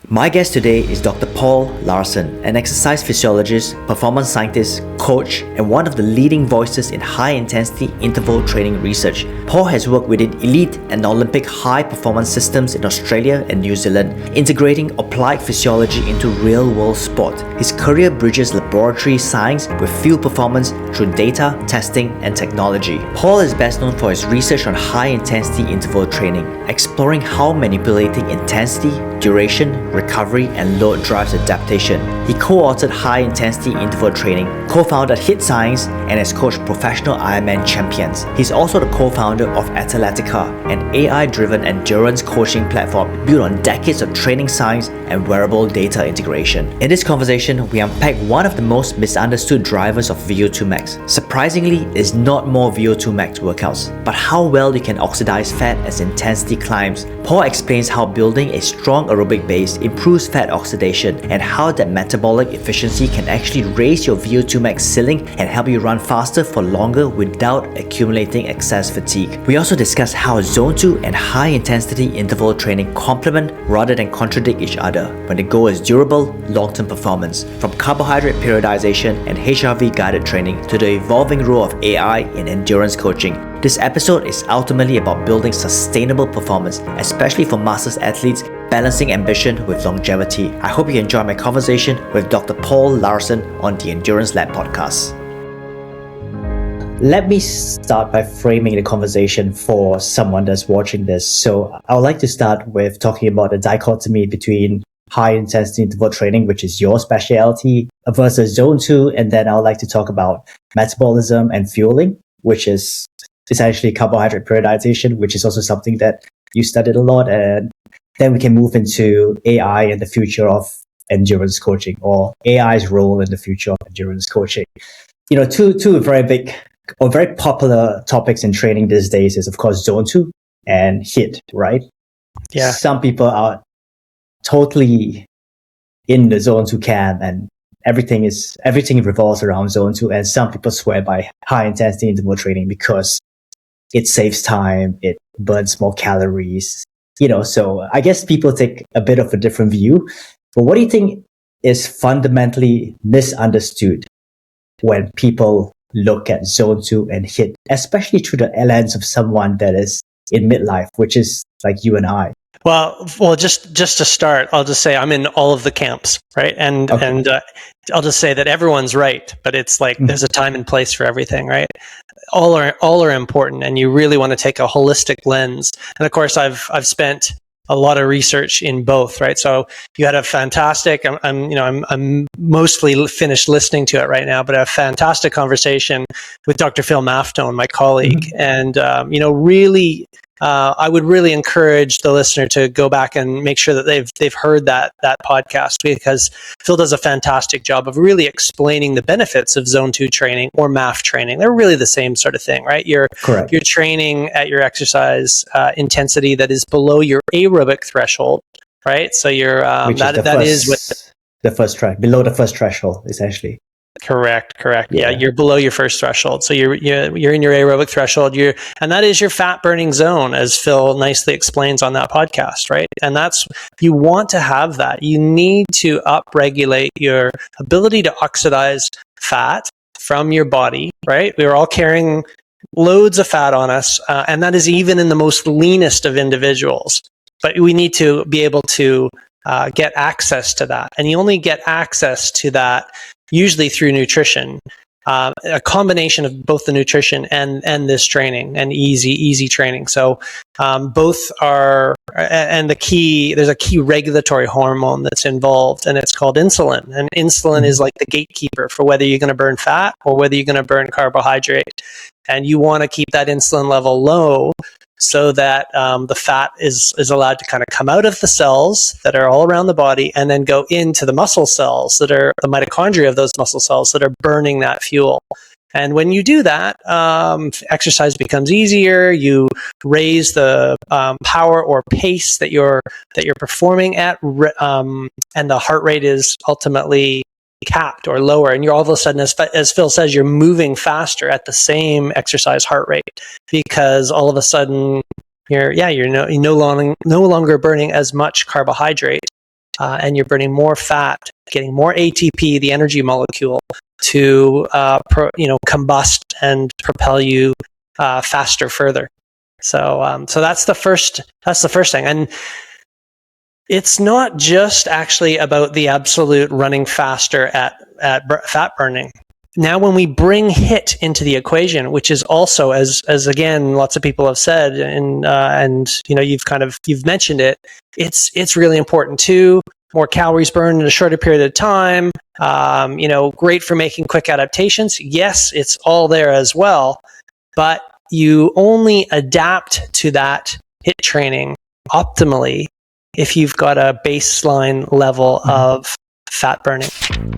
My guest today is Dr. Paul Laursen, an exercise physiologist, performance scientist, coach, and one of the leading voices in high-intensity interval training research. Paul has worked within elite and Olympic high-performance systems in Australia and New Zealand, integrating applied physiology into real-world sport. His career bridges laboratory science with field performance through data, testing, and technology. Paul is best known for his research on high-intensity interval training, exploring how manipulating intensity, duration, recovery, and load drives adaptation. He co-authored high-intensity interval training, co-founded HIIT Science, and has coached professional Ironman champions. He's also the co-founder of Athletica, an AI-driven endurance coaching platform built on decades of training science and wearable data integration. In this conversation, we unpack one of the most misunderstood drivers of VO₂ Max. Surprisingly, it's not more VO₂ Max workouts, but how well you can oxidize fat as intensity climbs. Paul explains how building a strong aerobic base improves fat oxidation and how that metabolic efficiency can actually raise your VO₂ max ceiling and help you run faster for longer without accumulating excess fatigue. We also discuss how Zone 2 and high intensity interval training complement rather than contradict each other when the goal is durable, long-term performance. From carbohydrate periodization and HRV-guided training to the evolving role of AI in endurance coaching, this episode is ultimately about building sustainable performance, especially for masters athletes balancing ambition with longevity. I hope you enjoy my conversation with Dr. Paul Laursen on the Endurance Lab podcast. Let me start by framing the conversation for someone that's watching this. So I would like to start with talking about the dichotomy between high intensity interval training, which is your specialty, versus Zone 2. And then I would like to talk about metabolism and fueling, which is essentially carbohydrate periodization, which is also something that you studied a lot. And then we can move into AI and the future of endurance coaching, or AI's role in the future of endurance coaching. You know, two very big or very popular topics in training these days is, of course, Zone 2 and HIIT, right? Yeah. Some people are totally in the Zone 2 camp and everything revolves around Zone 2. And some people swear by high intensity interval training because it saves time, it burns more calories. So I guess people take a bit of a different view. But what do you think is fundamentally misunderstood when people look at Zone 2 and HIIT, especially through the lens of someone that is in midlife, which is like you and I? Well, just to start, I'll just say I'm in all of the camps, right? And I'll just say that everyone's right, but it's like there's a time and place for everything, right? All are important, and you really want to take a holistic lens. And of course, I've spent a lot of research in both, right? So you had a fantastic. I'm mostly finished listening to it right now, but a fantastic conversation with Dr. Phil Maftone, my colleague, and really. I would really encourage the listener to go back and make sure that they've heard that podcast, because Phil does a fantastic job of really explaining the benefits of Zone 2 training or MAF training. They're really the same sort of thing, right? You're training at your exercise intensity that is below your aerobic threshold, right? So you're below the first threshold, essentially. Correct. Yeah, you're below your first threshold. So you're in your aerobic threshold. And that is your fat burning zone, as Phil nicely explains on that podcast, right? And you want to have that. You need to upregulate your ability to oxidize fat from your body, right? We're all carrying loads of fat on us, and that is even in the most leanest of individuals. But we need to be able to get access to that. And you only get access to that usually through nutrition, a combination of both the nutrition and this training and easy training. So both are, and there's a key regulatory hormone that's involved, and it's called insulin. And insulin is like the gatekeeper for whether you're going to burn fat or whether you're going to burn carbohydrate. And you want to keep that insulin level low so that the fat is allowed to kind of come out of the cells that are all around the body and then go into the muscle cells that are the mitochondria of those muscle cells that are burning that fuel. And when you do that, exercise becomes easier. You raise the power or pace that you're performing at, and the heart rate is ultimately capped or lower, and you're all of a sudden, as Phil says, you're moving faster at the same exercise heart rate, because all of a sudden you're no longer burning as much carbohydrate and you're burning more fat, getting more ATP, the energy molecule, to combust and propel you faster further. So that's the first thing. And it's not just actually about the absolute running faster at fat burning. Now, when we bring HIIT into the equation, which is also, as again, lots of people have said, and you've mentioned it, it's really important too. More calories burned in a shorter period of time. Great for making quick adaptations. Yes, it's all there as well, but you only adapt to that HIIT training optimally if you've got a baseline level of fat burning.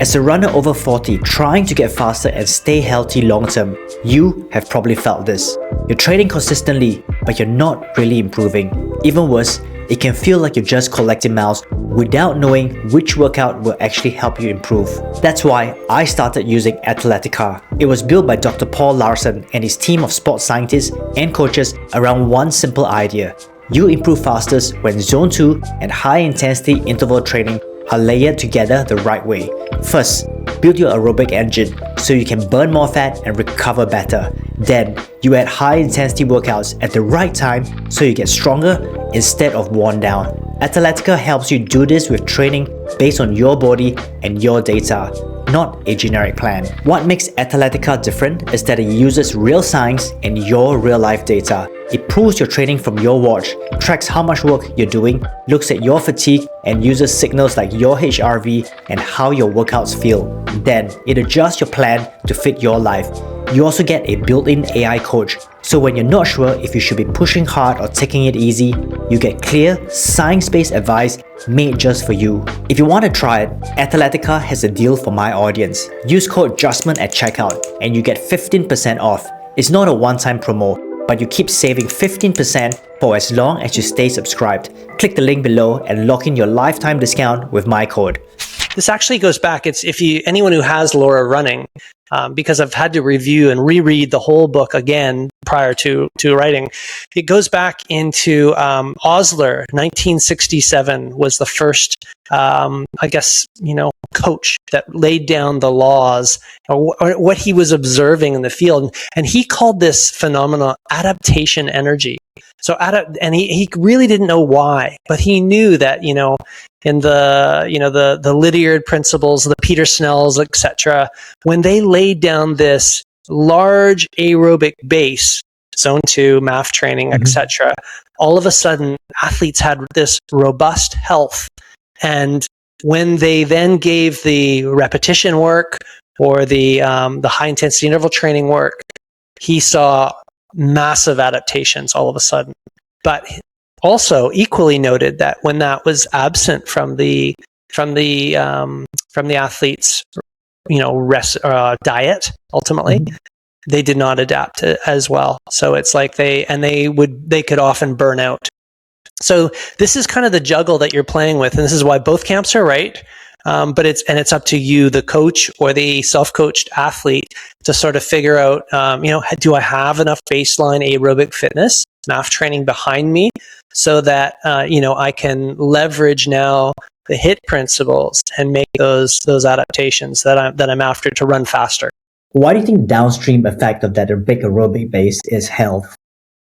As a runner over 40 trying to get faster and stay healthy long term, you have probably felt this. You're training consistently, but you're not really improving. Even worse, it can feel like you're just collecting miles without knowing which workout will actually help you improve. That's why I started using Athletica. It was built by Dr. Paul Laursen and his team of sports scientists and coaches around one simple idea. You improve fastest when Zone 2 and high-intensity interval training are layered together the right way. First, build your aerobic engine so you can burn more fat and recover better. Then, you add high-intensity workouts at the right time so you get stronger instead of worn down. Athletica helps you do this with training based on your body and your data, not a generic plan. What makes Athletica different is that it uses real science and your real-life data. It pulls your training from your watch, tracks how much work you're doing, looks at your fatigue, and uses signals like your HRV and how your workouts feel. Then, it adjusts your plan to fit your life. You also get a built-in AI coach, so when you're not sure if you should be pushing hard or taking it easy, you get clear, science-based advice made just for you. If you want to try it, Athletica has a deal for my audience. Use code JUSTMAN at checkout and you get 15% off. It's not a one-time promo, but you keep saving 15% for as long as you stay subscribed. Click the link below and lock in your lifetime discount with my code. This actually goes back. It's anyone who has Laura running, because I've had to review and reread the whole book again prior to writing. It goes back into Osler. 1967 was the first, coach that laid down the laws or what he was observing in the field, and he called this phenomena adaptation energy. So he really didn't know why, but he knew that in the Lydiard principles, the Peter Snells, etc., when they laid down this large aerobic base, Zone 2, MAF training, etc., all of a sudden athletes had this robust health. And when they then gave the repetition work or the high intensity interval training work, he saw massive adaptations all of a sudden. But also equally noted that when that was absent from the athletes, diet, ultimately, they did not adapt as well. So it's like they could often burn out. So this is kind of the juggle that you're playing with, and this is why both camps are right. But it's up to you, the coach or the self-coached athlete, to sort of figure out, do I have enough baseline aerobic fitness, MAF training behind me, so that I can leverage now the HIIT principles and make those adaptations that I'm after to run faster. Why do you think downstream effect of that big aerobic base is health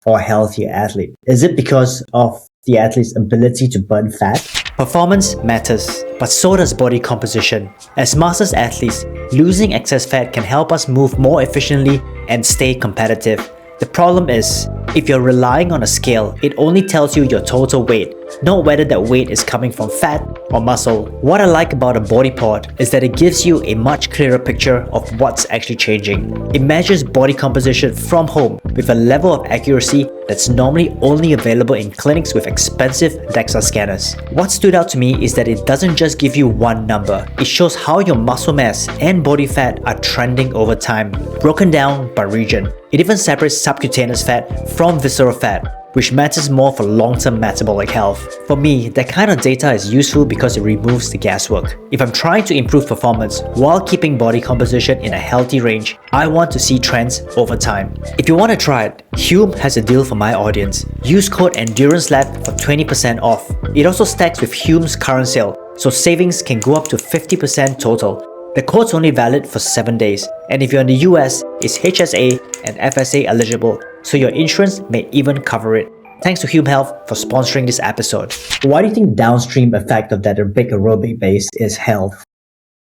or healthier athlete? Is it because of the athlete's ability to burn fat? Performance matters, but so does body composition. As masters athletes, losing excess fat can help us move more efficiently and stay competitive. The problem is, if you're relying on a scale, it only tells you your total weight, not whether that weight is coming from fat or muscle. What I like about a body pod is that it gives you a much clearer picture of what's actually changing. It measures body composition from home with a level of accuracy that's normally only available in clinics with expensive DEXA scanners. What stood out to me is that it doesn't just give you one number. It shows how your muscle mass and body fat are trending over time, broken down by region. It even separates subcutaneous fat from visceral fat, which matters more for long-term metabolic health. For me, that kind of data is useful because it removes the guesswork. If I'm trying to improve performance while keeping body composition in a healthy range, I want to see trends over time. If you want to try it, Hume has a deal for my audience. Use code ENDURANCELAB for 20% off. It also stacks with Hume's current sale, so savings can go up to 50% total. The code's only valid for 7 days, and if you're in the US, it's HSA and FSA eligible, so your insurance may even cover it. Thanks to Hume Health for sponsoring this episode. Why do you think the downstream effect of that big aerobic base is health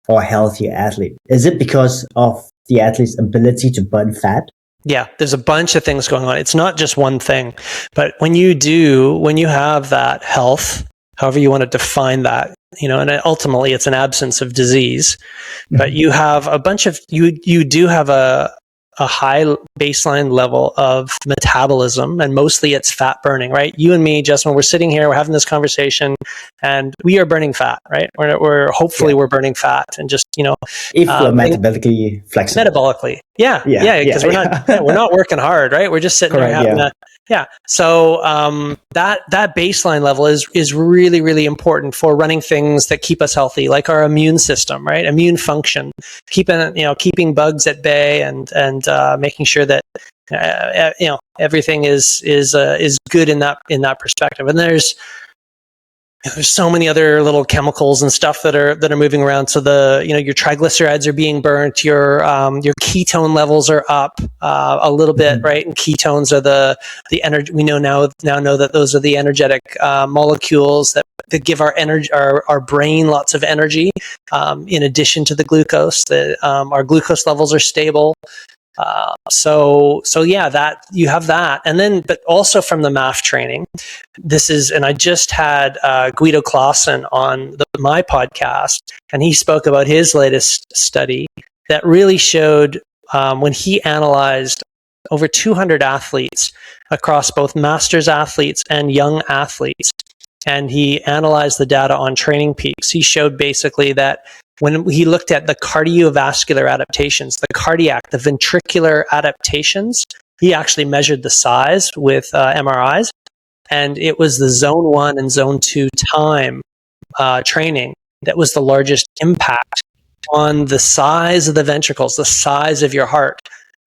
or healthier athlete? Is it because of the athlete's ability to burn fat? Yeah, there's a bunch of things going on. It's not just one thing, but when you have that health, however you want to define that, and ultimately it's an absence of disease, but you have a bunch of, you do have a high baseline level of metabolism, and mostly it's fat burning, right? You and me, Justin, we're sitting here, we're having this conversation, and we are burning fat, right? We're hopefully we're burning fat, and just if we're metabolically flexible. Metabolically, because we're not working hard, right? We're just sitting there having So that baseline level is really, really important for running things that keep us healthy, like our immune system, right? Immune function, keeping bugs at bay, and making sure that everything is good in that perspective. And there's so many other little chemicals and stuff that are moving around. So your triglycerides are being burnt, your ketone levels are up a little bit, right? And ketones are the energy. We now know that those are the energetic molecules that give our energy, our brain lots of energy. In addition to the glucose, our glucose levels are stable. So that you have that, and then, but also from the MAF training, and I just had Guido Clausen on my podcast, and he spoke about his latest study that really showed when he analyzed over 200 athletes across both masters athletes and young athletes, and he analyzed the data on training peaks. He showed basically that when he looked at the cardiovascular adaptations, the ventricular adaptations, he actually measured the size with MRIs, and it was the zone 1 and zone 2 time training that was the largest impact on the size of the ventricles, the size of your heart.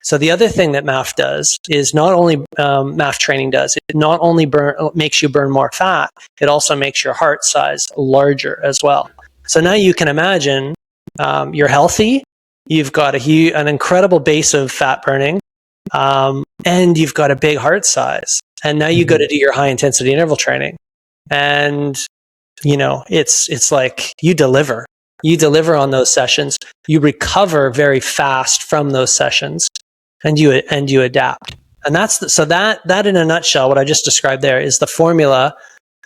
So the other thing that MAF does is not only MAF training does, it not only makes you burn more fat, it also makes your heart size larger as well. So now you can imagine you're healthy, you've got an incredible base of fat burning, and you've got a big heart size. And now you go to do your high intensity interval training, and it's like you deliver on those sessions, you recover very fast from those sessions, and you adapt. And that in a nutshell, what I just described there is the formula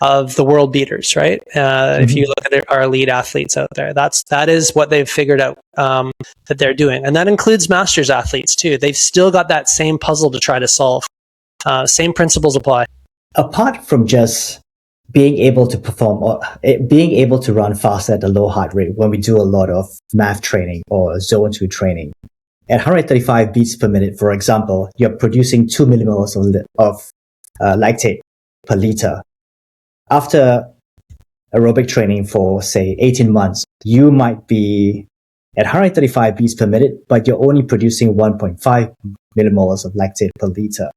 of the world beaters, right? If you look at our elite athletes out there, that is what they've figured out that they're doing, and that includes masters athletes too. They've still got that same puzzle to try to solve. Same principles apply. Apart from just being able to perform or being able to run faster at a low heart rate, when we do a lot of MAF training or zone 2 training, at 135 beats per minute, for example, you're producing 2 millimoles of lactate per liter. After aerobic training for, say, 18 months, you might be at 135 beats per minute, but you're only producing 1.5 millimoles of lactate per liter.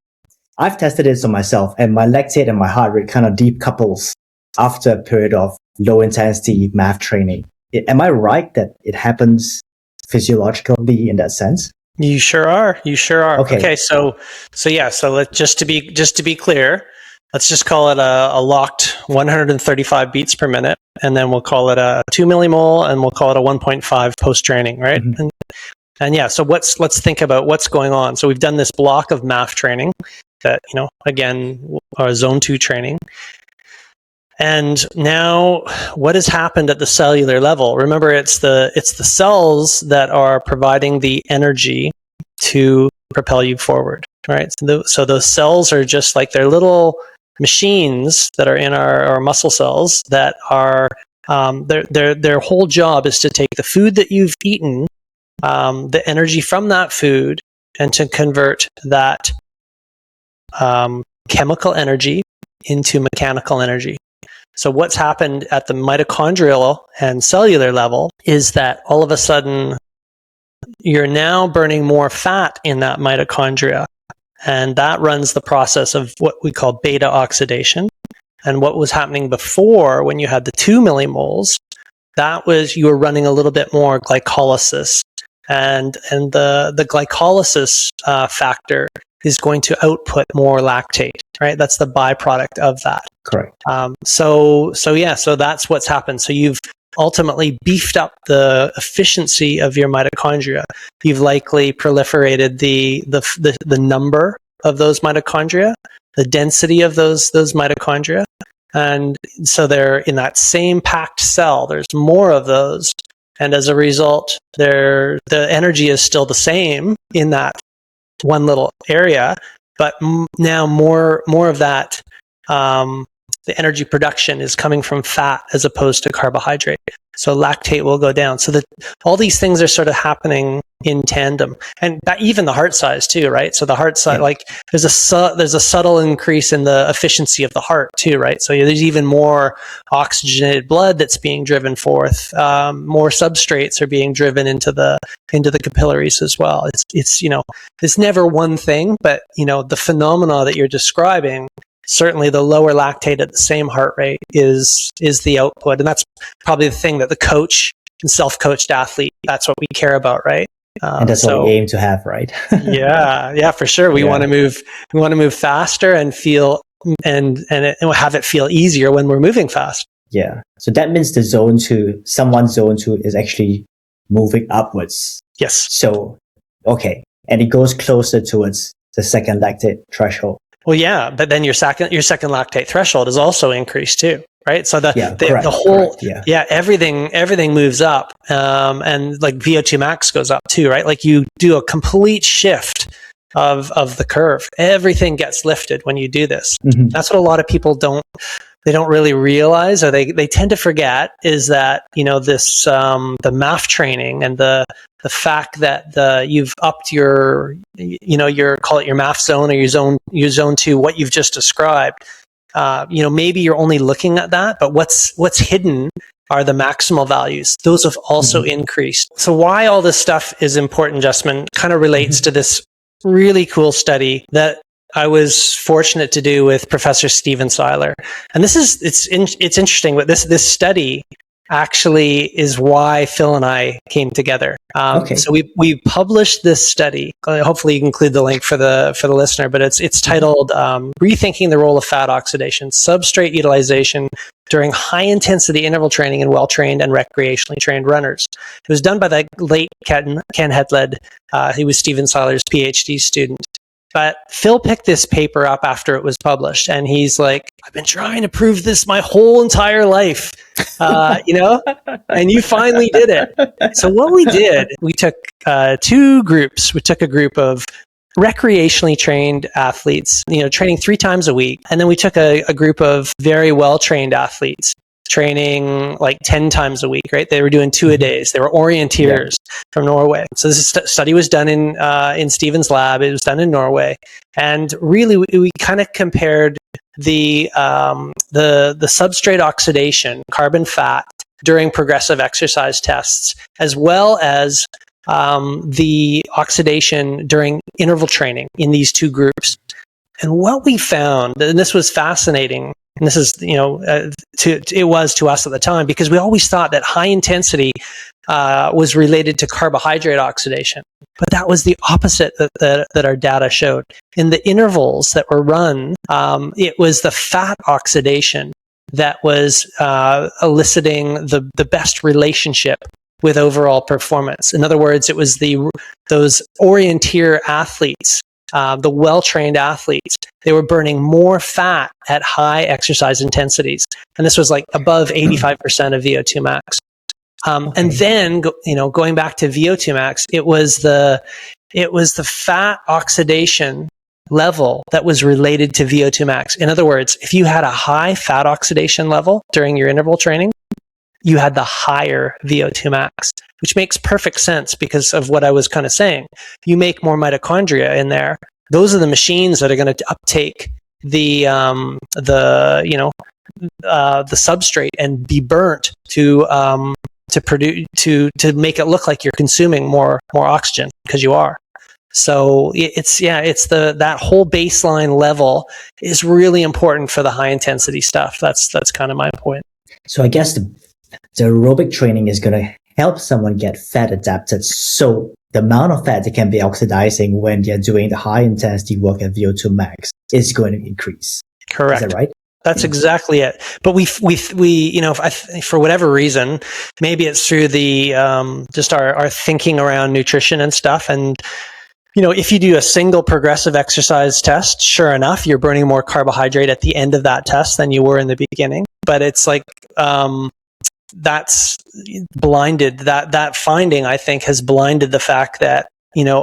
I've tested this on myself, and my lactate and my heart rate kind of decouples after a period of low intensity MAF training. Am I right that it happens physiologically in that sense? You sure are. Okay. So let's just to be clear, let's just call it a locked 135 beats per minute, and then we'll call it a 2 millimole, and we'll call it a 1.5 post training, right? And so let's think about what's going on. So we've done this block of MAF training that, again, our zone 2 training. And now what has happened at the cellular level? Remember, it's the cells that are providing the energy to propel you forward, right? So those cells are just like they're little machines that are in our muscle cells that are their whole job is to take the food that you've eaten, the energy from that food, and to convert that chemical energy into mechanical energy. So what's happened at the mitochondrial and cellular level is that all of a sudden you're now burning more fat in that mitochondria, and that runs the process of what we call beta oxidation. And what was happening before, when you had the 2 millimoles, you were running a little bit more glycolysis, and the glycolysis factor is going to output more lactate, right? That's the byproduct of that. Correct. So that's what's happened. So you've ultimately beefed up the efficiency of your mitochondria. You've likely proliferated the number of those mitochondria, the density of those mitochondria. And so they're in that same packed cell. There's more of those. And as a result, the energy is still the same in that one little area, but now more of that, the energy production is coming from fat as opposed to carbohydrate. So lactate will go down. So that all these things are sort of happening in tandem, and even the heart size too, right? So the heart size, like there's a subtle increase in the efficiency of the heart too, right? So there's even more oxygenated blood that's being driven forth. More substrates are being driven into the capillaries as well. It's never one thing, but the phenomena that you're describing. Certainly the lower lactate at the same heart rate is the output. And that's probably the thing that the coach and self-coached athlete, that's what we care about, right? And that's what we aim to have, right? yeah, for sure. We want to move faster and feel and have it feel easier when we're moving fast. Yeah. So that means someone's zone 2 is actually moving upwards. Yes. So, okay. And it goes closer towards the second lactate threshold. Well, yeah, but then your second lactate threshold is also increased too, right? So the whole, everything moves up, and like VO2 max goes up too, right? Like you do a complete shift of the curve. Everything gets lifted when you do this. Mm-hmm. That's what a lot of people don't really realize, or they tend to forget, is that this the MAF training and the fact that you've upped your call it your MAF zone or your zone 2, what you've just described. Maybe you're only looking at that, but what's hidden are the maximal values. Those have also increased. So why all this stuff is important, Justman, kind of relates to this really cool study that I was fortunate to do with Professor Steven Seiler. And it's interesting, but this study actually is why Phil and I came together. So we published this study. Hopefully you can include the link for the listener, but it's titled Rethinking the Role of Fat Oxidation, Substrate Utilization During High Intensity Interval Training in Well-Trained and Recreationally Trained Runners. It was done by the late Ken Hedlund. He was Steven Seiler's PhD student. But Phil picked this paper up after it was published, and he's like, I've been trying to prove this my whole entire life, and you finally did it. So what we did, we took two groups. We took a group of recreationally trained athletes, training 3 times a week. And then we took a group of very well-trained athletes training like 10 times a week, right? They were doing 2-a-days. They were orienteers from Norway. So this study was done in Steven's lab. It was done in Norway. And really, we kind of compared the substrate oxidation, carbon fat, during progressive exercise tests, as well as the oxidation during interval training in these two groups. And what we found, and this was fascinating, and this is, it was to us at the time, because we always thought that high intensity was related to carbohydrate oxidation. But that was the opposite that our data showed. In the intervals that were run, it was the fat oxidation that was eliciting the best relationship with overall performance. In other words, it was those orienteer athletes, the well-trained athletes. They were burning more fat at high exercise intensities, and this was like above 85% of VO2 max. And then, going back to VO2 max, it was the fat oxidation level that was related to VO2 max. In other words, if you had a high fat oxidation level during your interval training, you had the higher VO2 max, which makes perfect sense because of what I was kind of saying. You make more mitochondria in there. Those are the machines that are going to uptake the substrate and be burnt to make it look like you're consuming more oxygen, because you are. So it's that whole baseline level is really important for the high intensity stuff. That's kind of my point. So I guess The aerobic training is going to help someone get fat adapted. So the amount of fat that can be oxidizing when they're doing the high intensity work at VO2 max is going to increase. Correct. Is that right? That's exactly it. But we for whatever reason, maybe it's through the just our thinking around nutrition and stuff. And if you do a single progressive exercise test, sure enough, you're burning more carbohydrate at the end of that test than you were in the beginning. But it's like that's blinded. That finding, I think, has blinded the fact that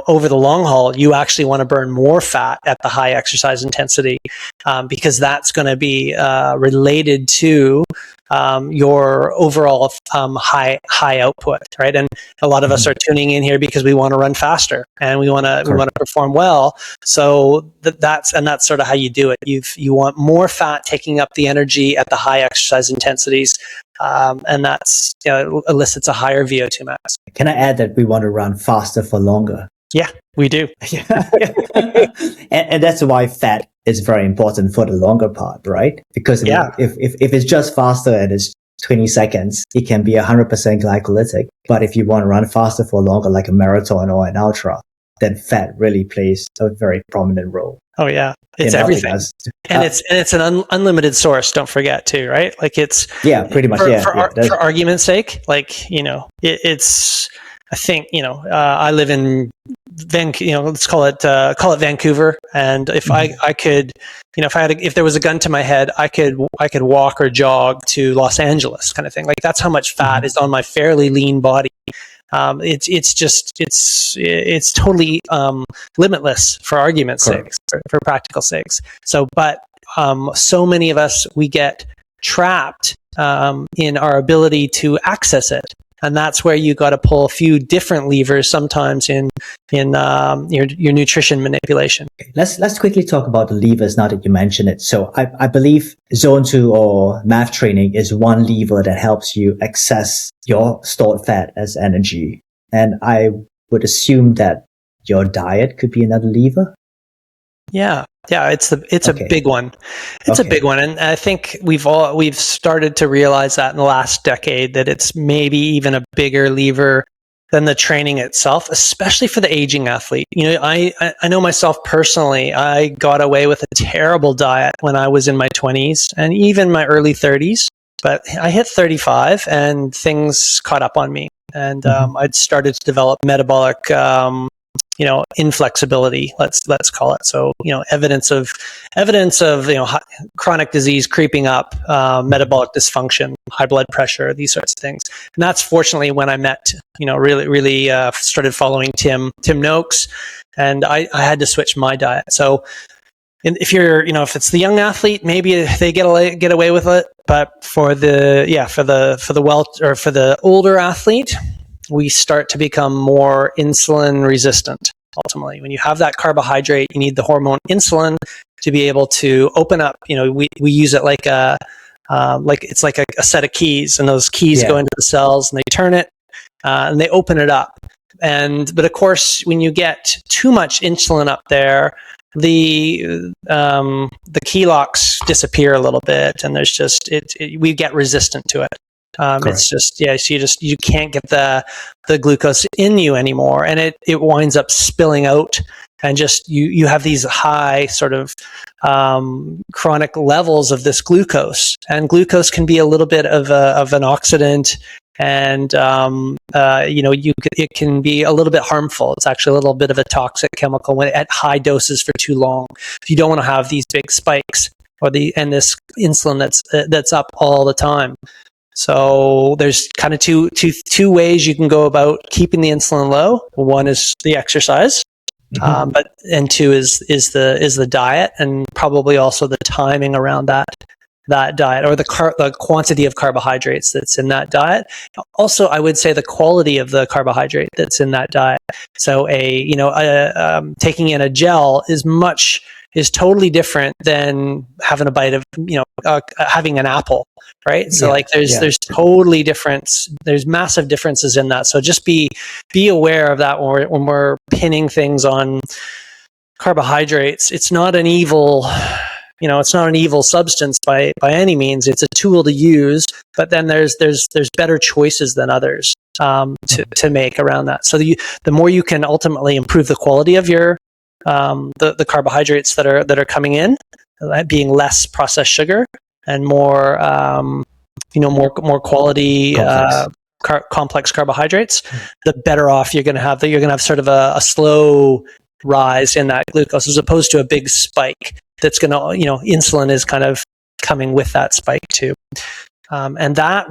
over the long haul, you actually want to burn more fat at the high exercise intensity because that's going to be related to your overall high output, right? And a lot of us are tuning in here because we want to run faster and we want to perform well. So that's sort of how you do it. You want more fat taking up the energy at the high exercise intensities. And that's elicits a higher VO2 max. Can I add that we want to run faster for longer? Yeah, we do. and that's why fat is very important for the longer part, right? Because if it's just faster and it's 20 seconds, it can be 100% glycolytic. But if you want to run faster for longer, like a marathon or an ultra, then fat really plays a very prominent role. Oh yeah, it's everything, and it's an unlimited source. Don't forget too, right? Like it's pretty much for argument's sake, like it's. I think I live in let's call it Vancouver, and if I could, if there was a gun to my head, I could walk or jog to Los Angeles, kind of thing. Like that's how much fat is on my fairly lean body. It's totally limitless for argument's sake, for practical sakes. So, but so many of us, we get trapped in our ability to access it. And that's where you got to pull a few different levers sometimes in your nutrition manipulation. Let's quickly talk about the levers now that you mention it. So I believe zone 2 or math training is one lever that helps you access your stored fat as energy. And I would assume that your diet could be another lever. Yeah, it's a big one. It's a big one, and I think we've started to realize that in the last decade that it's maybe even a bigger lever than the training itself, especially for the aging athlete. I know myself personally. I got away with a terrible diet when I was in my 20s and even my early 30s, but I hit 35 and things caught up on me, and I'd started to develop metabolic inflexibility, let's call it. So, evidence of chronic disease creeping up, metabolic dysfunction, high blood pressure, these sorts of things. And that's fortunately when I met, really started following Tim Noakes, and I had to switch my diet. So if you're, if it's the young athlete, maybe they get away with it, but for the older athlete, we start to become more insulin resistant. Ultimately, when you have that carbohydrate, you need the hormone insulin to be able to open up. We use it like it's like a set of keys, and those keys go into the cells and they turn it and they open it up. But of course, when you get too much insulin up there, the key locks disappear a little bit, and there's just we get resistant to it. It's just, so you can't get the glucose in you anymore, and it winds up spilling out, and just you have these high sort of chronic levels of this glucose, and glucose can be a little bit of an oxidant, and it can be a little bit harmful. It's actually a little bit of a toxic chemical when at high doses for too long. You don't want to have these big spikes and this insulin that's up all the time. So there's kind of two ways you can go about keeping the insulin low. One is the exercise, and two is the diet, and probably also the timing around that diet, or the quantity of carbohydrates that's in that diet. Also, I would say the quality of the carbohydrate that's in that diet. So taking in a gel is totally different than having a bite of having an apple, right? So there's totally there's massive differences in that. So just be aware of that when we're pinning things on carbohydrates. It's not an evil it's not an evil substance by any means. It's a tool to use, but then there's better choices than others to make around that. So the more you can ultimately improve the quality of your the carbohydrates that are coming in, being less processed sugar and more more quality complex carbohydrates, the better off you're going to have. That you're going to have sort of a slow rise in that glucose, as opposed to a big spike that's going to, insulin is kind of coming with that spike too. And that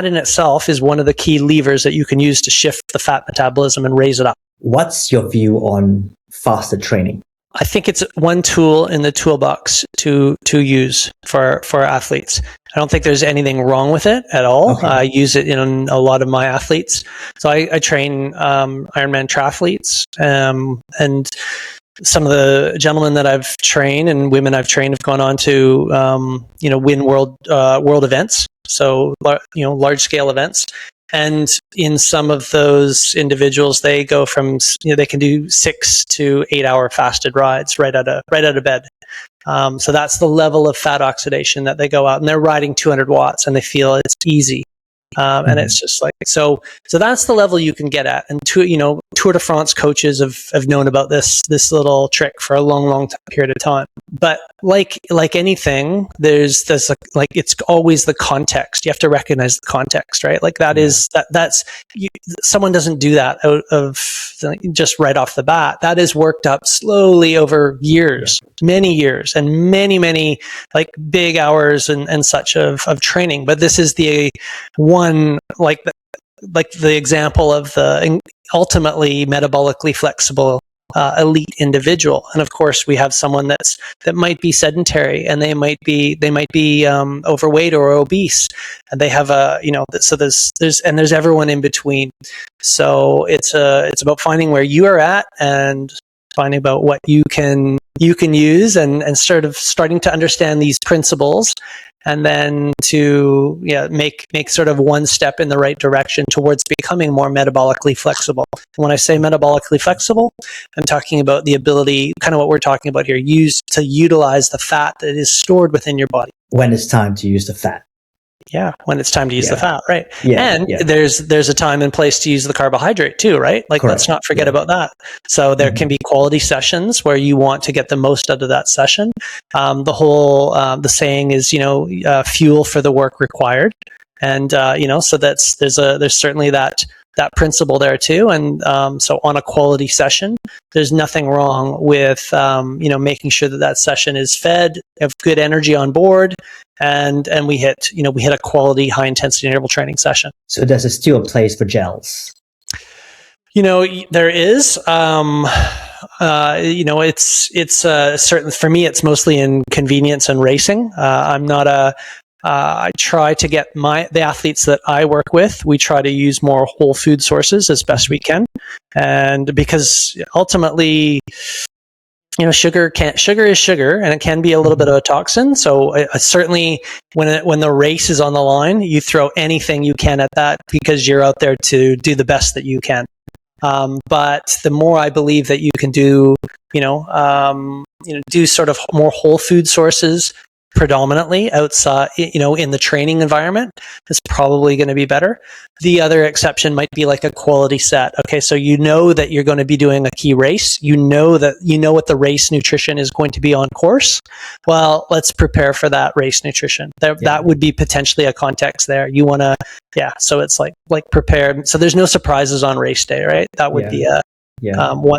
in itself is one of the key levers that you can use to shift the fat metabolism and raise it up. What's your view on fasted training? I think it's one tool in the toolbox to use for athletes. I don't think there's anything wrong with it at all. Okay. I use it in a lot of my athletes. So I train Ironman triathletes, and some of the gentlemen that I've trained and women I've trained have gone on to win world events. So large scale events. And in some of those individuals, they go from, they can do 6 to 8 hour fasted rides right out of bed. So that's the level of fat oxidation that they go out, and they're riding 200 watts and they feel it's easy. And it's just like, so that's the level you can get at. And Tour de France coaches have known about this little trick for a long period of time. But like anything, there's it's always the context. You have to recognize the context, right? Like someone doesn't do that out of just right off the bat. That is worked up slowly over years, many years, and many like big hours and such of training. But this is the one, like the example of the ultimately metabolically flexible elite individual. And of course, we have someone that might be sedentary, and they might be overweight or obese, and they have so there's everyone in between. So it's about finding where you are at and finding about what you can use and sort of starting to understand these principles, and then to make sort of one step in the right direction towards becoming more metabolically flexible. And when I say metabolically flexible, I'm talking about the ability, kind of what we're talking about here, to utilize the fat that is stored within your body. When it's time to use the fat. Yeah, when it's time to use the fat, right? Yeah, and there's a time and place to use the carbohydrate too, right? Like, correct. Let's not forget about that. So there can be quality sessions where you want to get the most out of that session. The saying is, fuel for the work required, and so there's certainly that principle there too. And so on a quality session, there's nothing wrong with making sure that session is fed, have good energy on board, and we hit a quality high intensity interval training session. So there's still a place for gels. There is. It's certain for me. It's mostly in convenience and racing. I'm not I try to get the athletes that I work with, we try to use more whole food sources as best we can. And because ultimately, sugar is sugar, and it can be a little bit of a toxin. So certainly when the race is on the line, you throw anything you can at that, because you're out there to do the best that you can. But the more I believe that you can do, do sort of more whole food sources predominantly outside, in the training environment, is probably going to be better. The other exception might be like a quality set. Okay, so that you're going to be doing a key race. what the race nutrition is going to be on course. Well, let's prepare for that race nutrition. That would be potentially a context there. You want to, so it's like prepare. So there's no surprises on race day, right? That would be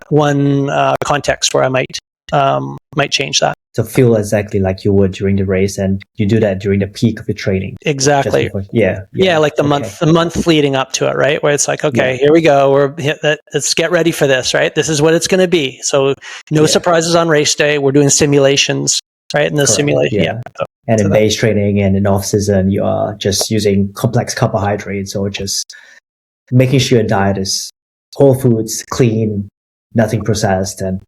one context where I might change that. So feel exactly like you would during the race, and you do that during the peak of your training. Exactly. Like the month leading up to it, right? Where it's like, okay, here we go. Let's get ready for this, right? This is what it's going to be. So no surprises on race day. We're doing simulations, right? And the simulation, And in base training and in off season, you are just using complex carbohydrates, or just making sure your diet is whole foods, clean, nothing processed, and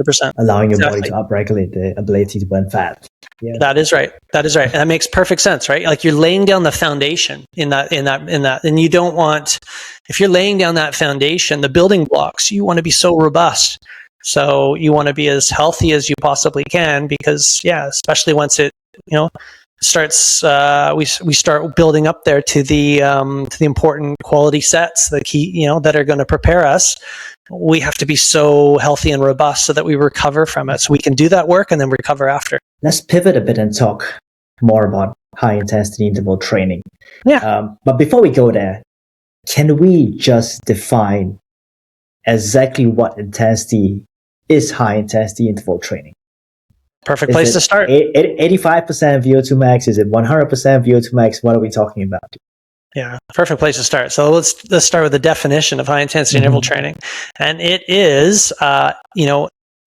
100%. Allowing your body to upregulate the ability to burn fat. Yeah. That is right. And that makes perfect sense, right? Like, you're laying down the foundation in that, and you don't want, if you're laying down that foundation, the building blocks, you want to be so robust So you want to be as healthy as you possibly can, because especially once it, starts, we start building up there to the important quality sets, the key, that are going to prepare us. We have to be so healthy and robust so that we recover from it. So we can do that work and then recover after. Let's pivot a bit and talk more about high intensity interval training. But before we go there, can we just define exactly what intensity is high intensity interval training? Perfect place to start. 85% VO2 max? Is it 100% VO2 max? What are we talking about? Yeah, perfect place to start. So let's start with the definition of high intensity interval training. And it is,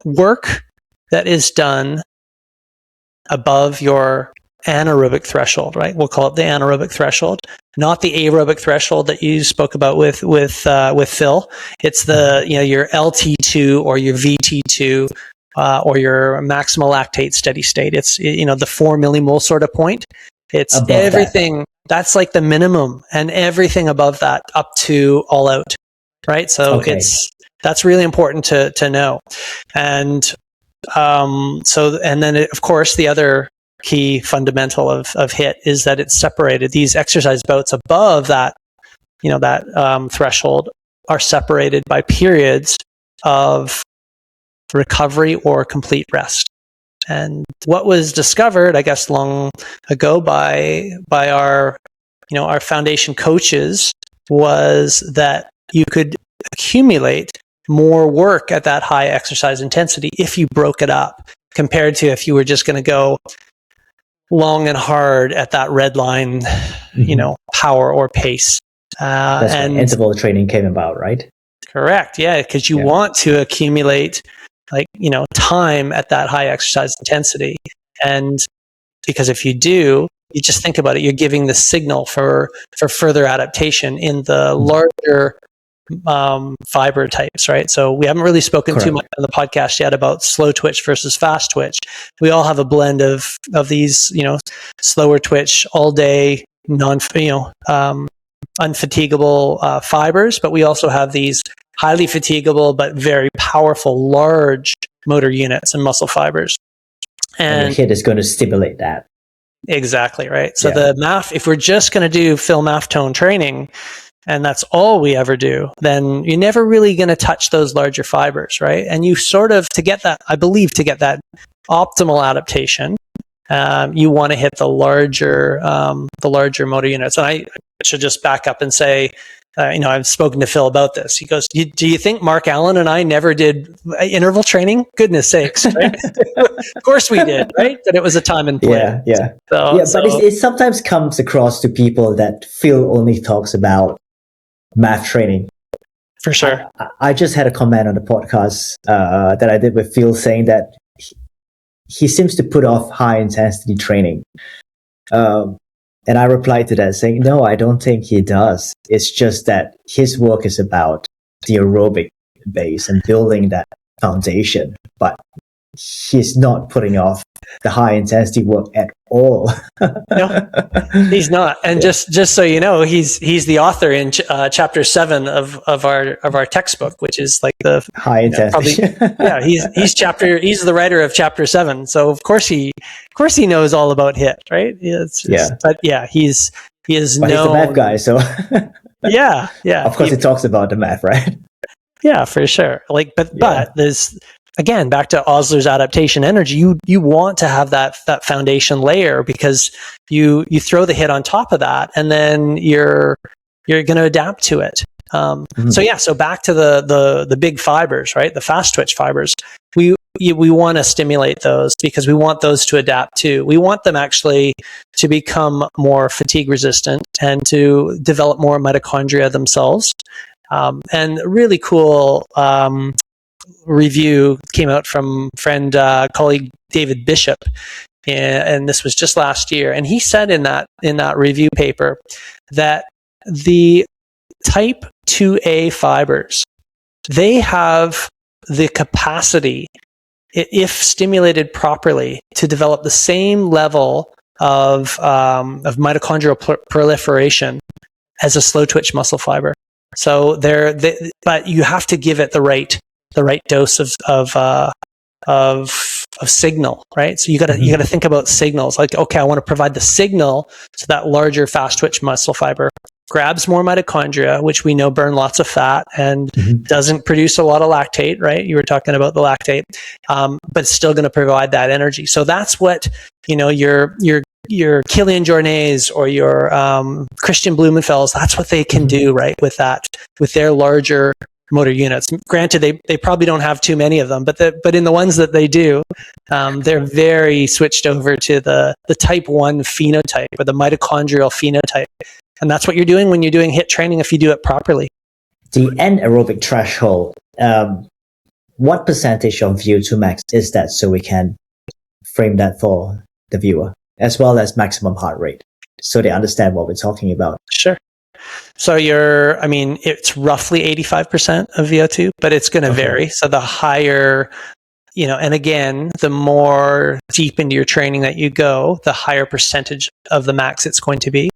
work that is done above your anaerobic threshold, right? We'll call it the anaerobic threshold, not the aerobic threshold that you spoke about with Phil. It's the, your LT2 or your VT2, or your maximal lactate steady state. It's, the 4 millimole sort of point. It's above everything. That's like the minimum, and everything above that up to all out, right? So that's really important to know. And and then of course the other key fundamental of HIIT is that it's separated. These exercise bouts above that, threshold are separated by periods of recovery or complete rest. And what was discovered, I guess, long ago by our foundation coaches was that you could accumulate more work at that high exercise intensity if you broke it up, compared to if you were just going to go long and hard at that red line, power or pace. That's when interval training came about, right? Correct. Yeah, because you want to accumulate time at that high exercise intensity. And because if you do, you just think about it, you're giving the signal for further adaptation in the larger fiber types, right? So we haven't really spoken too much on the podcast yet about slow twitch versus fast twitch. We all have a blend of these, slower twitch all day, unfatigable fibers, but we also have these highly fatigable but very powerful large motor units and muscle fibers. And HIIT is going to stimulate that. Exactly, right? So the MAF, if we're just going to do Phil MAF tone training, and that's all we ever do, then you're never really going to touch those larger fibers, right? And you sort of, to get that optimal adaptation, you want to hit the larger motor units. And I should just back up and say, I've spoken to Phil about this. He goes, do you think Mark Allen and I never did interval training? Goodness sakes, right? Of course we did, right? But it was a time and place. But it sometimes comes across to people that Phil only talks about math training. For sure. I just had a comment on the podcast that I did with Phil saying that he seems to put off high intensity training. And I replied to that saying, no, I don't think he does. It's just that his work is about the aerobic base and building that foundation, but he's not putting off the high intensity work at all. No, he's not. And just so you know, he's the author in chapter 7 of our textbook, which is like the high intensity. He's the writer of chapter 7. So of course he knows all about HIIT, right? But he is known. He's the math guy, so yeah. Of course, he talks about the math, right? Yeah, for sure. But there's, again, back to Osler's adaptation energy, you want to have that foundation layer, because you throw the HIIT on top of that, and then you're going to adapt to it. So back to the big fibers, right? The fast twitch fibers. We want to stimulate those because we want those to adapt too. We want them actually to become more fatigue resistant and to develop more mitochondria themselves. And really cool review came out from colleague David Bishop, and this was just last year. And he said in that review paper that the type 2A fibers, they have the capacity, if stimulated properly, to develop the same level of mitochondrial proliferation as a slow twitch muscle fiber. So but you have to give it the right the right dose of signal, right? So you gotta think about signals. Like, okay, I want to provide the signal to that larger fast twitch muscle fiber, grabs more mitochondria, which we know burn lots of fat and doesn't produce a lot of lactate, right? You were talking about the lactate, but it's still going to provide that energy. So that's what, your Kilian Jornets or your Christian Blumenfelds, that's what they can do, right? With their larger motor units. Granted, they probably don't have too many of them, but in the ones that they do, they're very switched over to the type 1 phenotype or the mitochondrial phenotype. And that's what you're doing when you're doing HIIT training if you do it properly. The anaerobic threshold, what percentage of VO2 max is that, so we can frame that for the viewer, as well as maximum heart rate, so they understand what we're talking about? Sure. So it's roughly 85% of VO2, but it's going to vary. So the higher, and again, the more deep into your training that you go, the higher percentage of the max it's going to be.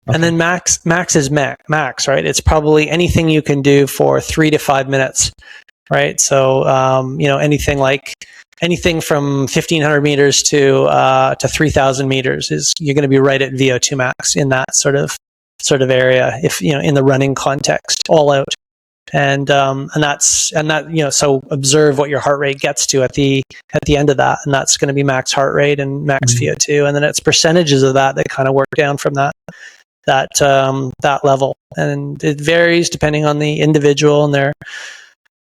And then max is max, right? It's probably anything you can do for 3 to 5 minutes, right? So, anything from 1,500 meters to 3,000 meters you're going to be right at VO2 max in that sort of area, if in the running context, all out. And so observe what your heart rate gets to at the end of that, and that's going to be max heart rate and max VO2, and then it's percentages of that kind of work down from that level, and it varies depending on the individual and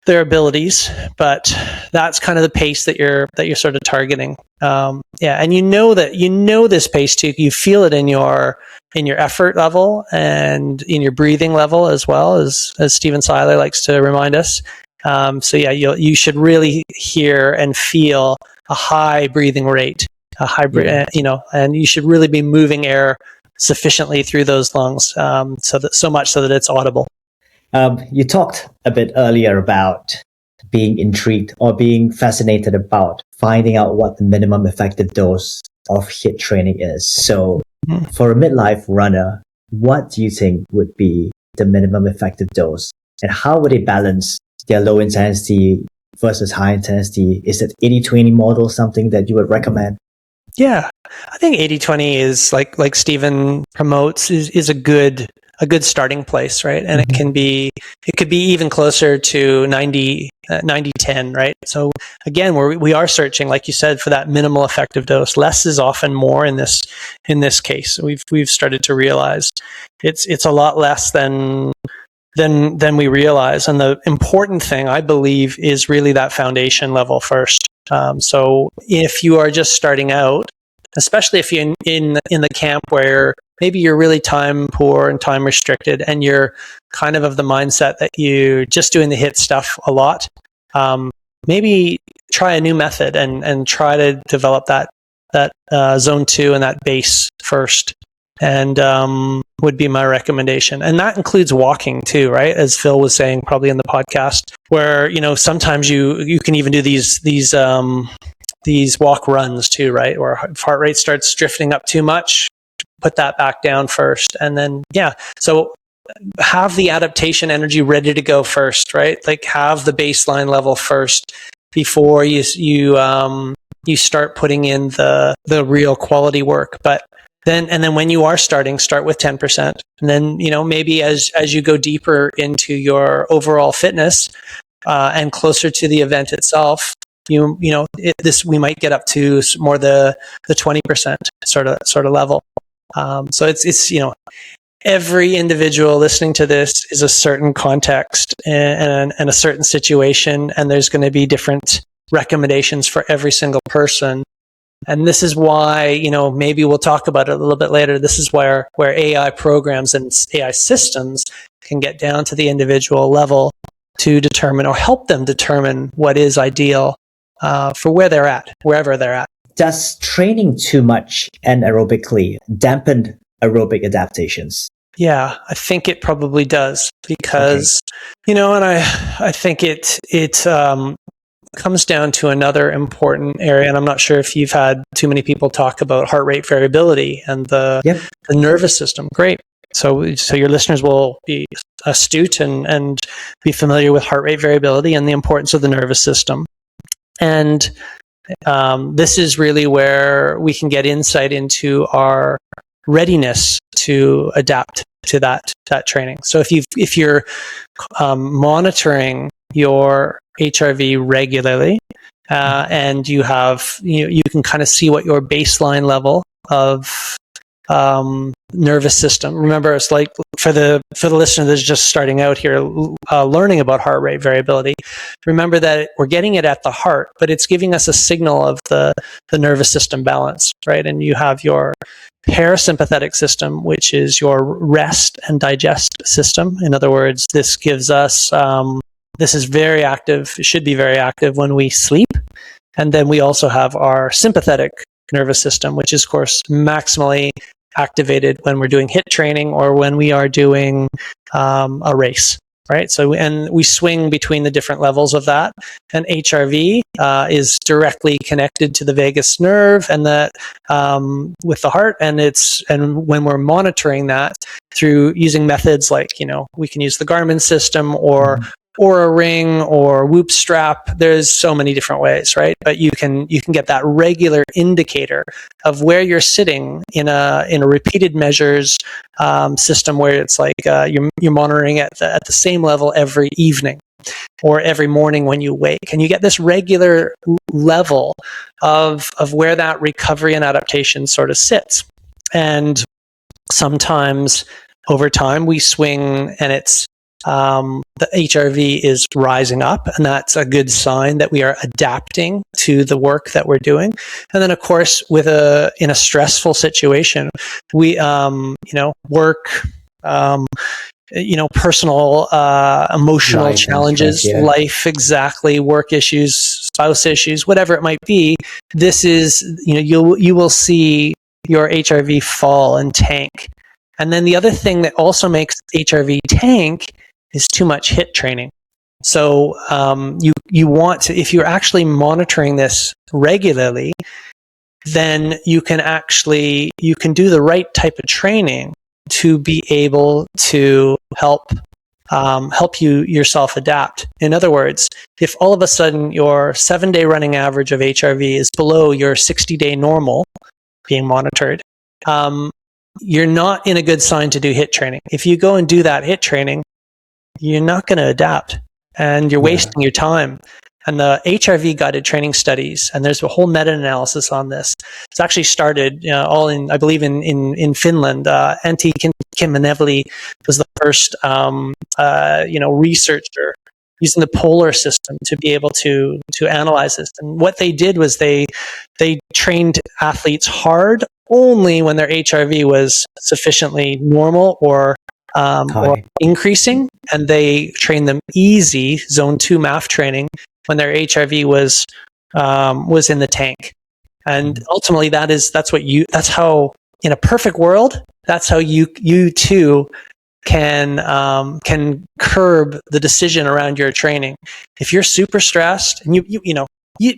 their abilities, but that's kind of the pace that you're sort of targeting. And this pace too. You feel it in your effort level and in your breathing level, as well as Stephen Seiler likes to remind us. You should really hear and feel a high breathing rate, and you should really be moving air sufficiently through those lungs, so much so that it's audible. You talked a bit earlier about being intrigued or being fascinated about finding out what the minimum effective dose of HIIT training is. So for a midlife runner, what do you think would be the minimum effective dose? And how would they balance their low intensity versus high intensity? Is it 80-20 model something that you would recommend? Yeah, I think 80-20 is like Stephen promotes is a good starting place, right? And it could be even closer to 90-10, right? So again, we are searching, like you said, for that minimal effective dose. Less is often more in this case. We've started to realize it's a lot less than we realize. And the important thing, I believe, is really that foundation level first. So if you are just starting out, especially if you're in the camp where maybe you're really time poor and time restricted, and you're kind of the mindset that you're just doing the HIIT stuff a lot, maybe try a new method and try to develop that zone 2 and that base first, and would be my recommendation. And that includes walking too, right? As Phil was saying probably in the podcast, where sometimes you can even do these walk runs too, right? Where if heart rate starts drifting up too much, put that back down first. And then, so have the adaptation energy ready to go first, right? Like have the baseline level first before you start putting in the real quality work. But then when you are starting, start with 10%. And then, maybe as you go deeper into your overall fitness, and closer to the event itself, we might get up to more the 20% sort of level. So it's every individual listening to this is a certain context and a certain situation, and there's going to be different recommendations for every single person. And this is why, maybe we'll talk about it a little bit later. This is where AI programs and AI systems can get down to the individual level to determine or help them determine what is ideal for where they're at, wherever they're at. Does training too much anaerobically dampen aerobic adaptations? Yeah, I think it probably does, because, and I think it comes down to another important area. And I'm not sure if you've had too many people talk about heart rate variability and the nervous system. Great. So your listeners will be astute and be familiar with heart rate variability and the importance of the nervous system. And this is really where we can get insight into our readiness to adapt to that training. So if you're monitoring your HRV regularly, and you can kind of see what your baseline level of nervous system. Remember, it's like for the listener that's just starting out here, learning about heart rate variability. Remember that we're getting it at the heart, but it's giving us a signal of the nervous system balance, right? And you have your parasympathetic system, which is your rest and digest system. In other words, this gives us this is very active. It should be very active when we sleep. And then we also have our sympathetic nervous system, which is, of course, maximally activated when we're doing HIIT training or when we are doing a race, right? So, and we swing between the different levels of that. And HRV is directly connected to the vagus nerve and that with the heart. And when we're monitoring that through using methods like, we can use the Garmin system or a ring or Whoop strap. There's so many different ways, right? But you can get that regular indicator of where you're sitting in a repeated measures system where it's like you're monitoring at the same level every evening or every morning when you wake, and you get this regular level of where that recovery and adaptation sort of sits. And sometimes over time we swing, and it's the HRV is rising up, and that's a good sign that we are adapting to the work that we're doing. And then, of course, in a stressful situation, we, work, personal, emotional life challenges, life, exactly, work issues, spouse issues, whatever it might be. This is, you will see your HRV fall and tank. And then the other thing that also makes HRV tank is too much HIIT training. So you want to, if you're actually monitoring this regularly, then you can do the right type of training to be able to help you yourself adapt. In other words, if all of a sudden your 7-day running average of HRV is below your 60-day normal being monitored, you're not in a good sign to do HIIT training. If you go and do that HIIT training, you're not going to adapt, and you're wasting your time. And the HRV-guided training studies, and there's a whole meta-analysis on this. It's actually started all in, I believe, in Finland. Antti Kinmaneveli was the first, researcher using the polar system to be able to analyze this. And what they did was they trained athletes hard only when their HRV was sufficiently normal or increasing, and they trained them easy zone 2 MAF training when their HRV was in the tank. And ultimately that's how, in a perfect world, that's how you too can curb the decision around your training. If you're super stressed and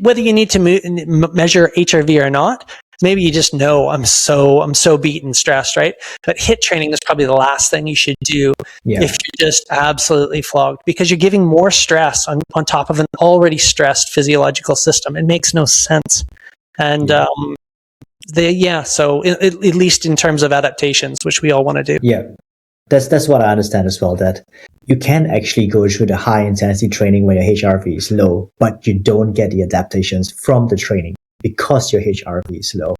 whether you need to measure HRV or not, maybe you just know I'm so beaten, stressed, right? But HIIT training is probably the last thing you should do if you're just absolutely flogged, because you're giving more stress on top of an already stressed physiological system. It makes no sense. And so at least in terms of adaptations, which we all want to do. Yeah, that's what I understand as well, that you can actually go through the high intensity training when your HRV is low, but you don't get the adaptations from the training because your HRV is low.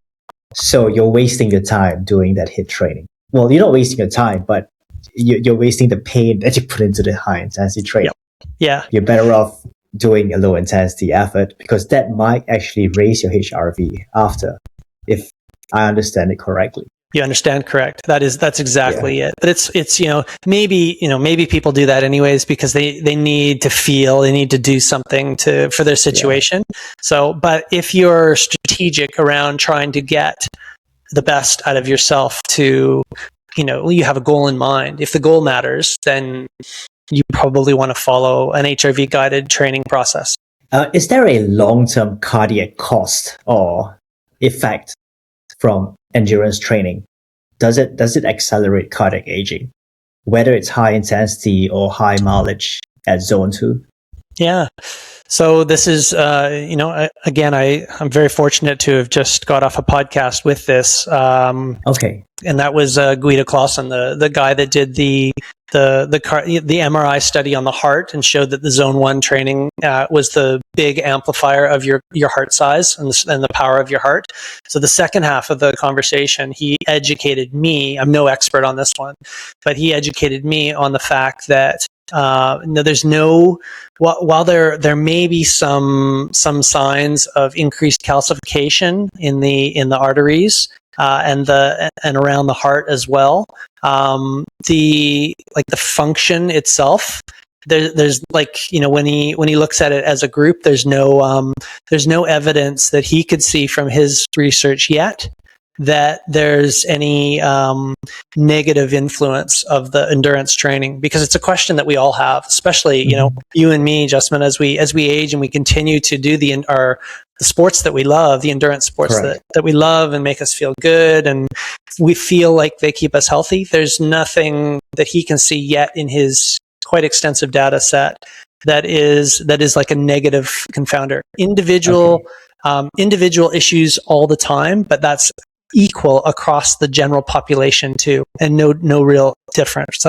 So you're wasting your time doing that HIIT training. Well, you're not wasting your time, but you're wasting the pain that you put into the high intensity training. Yeah. You're better off doing a low intensity effort, because that might actually raise your HRV after, if I understand it correctly. You understand correct. That's exactly it. But it's maybe people do that anyways because they need to feel, they need to do something for their situation. So, but if you're strategic around trying to get the best out of yourself, to you have a goal in mind. If the goal matters, then you probably want to follow an HRV guided training process. Is there a long-term cardiac cost or effect from endurance training? Does it accelerate cardiac aging? whether it's high intensity or high mileage at zone 2? Yeah. So this is, again, I'm very fortunate to have just got off a podcast with this. Okay. And that was Guido Clausen, the guy that did the MRI study on the heart and showed that the zone 1 training was the big amplifier of your heart size and the power of your heart. So the second half of the conversation, he educated me. I'm no expert on this one, but he educated me on the fact that there's no, while there may be some signs of increased calcification in the arteries and around the heart as well, the function itself, there's when he looks at it as a group, there's no evidence that he could see from his research yet that there's any negative influence of the endurance training, because it's a question that we all have, especially you and me, Justin, as we age and we continue to do the sports that we love, the endurance sports that we love and make us feel good, and we feel like they keep us healthy. There's nothing that he can see yet in his quite extensive data set that is like a negative confounder. Individual issues all the time, but that's equal across the general population too, and no real difference.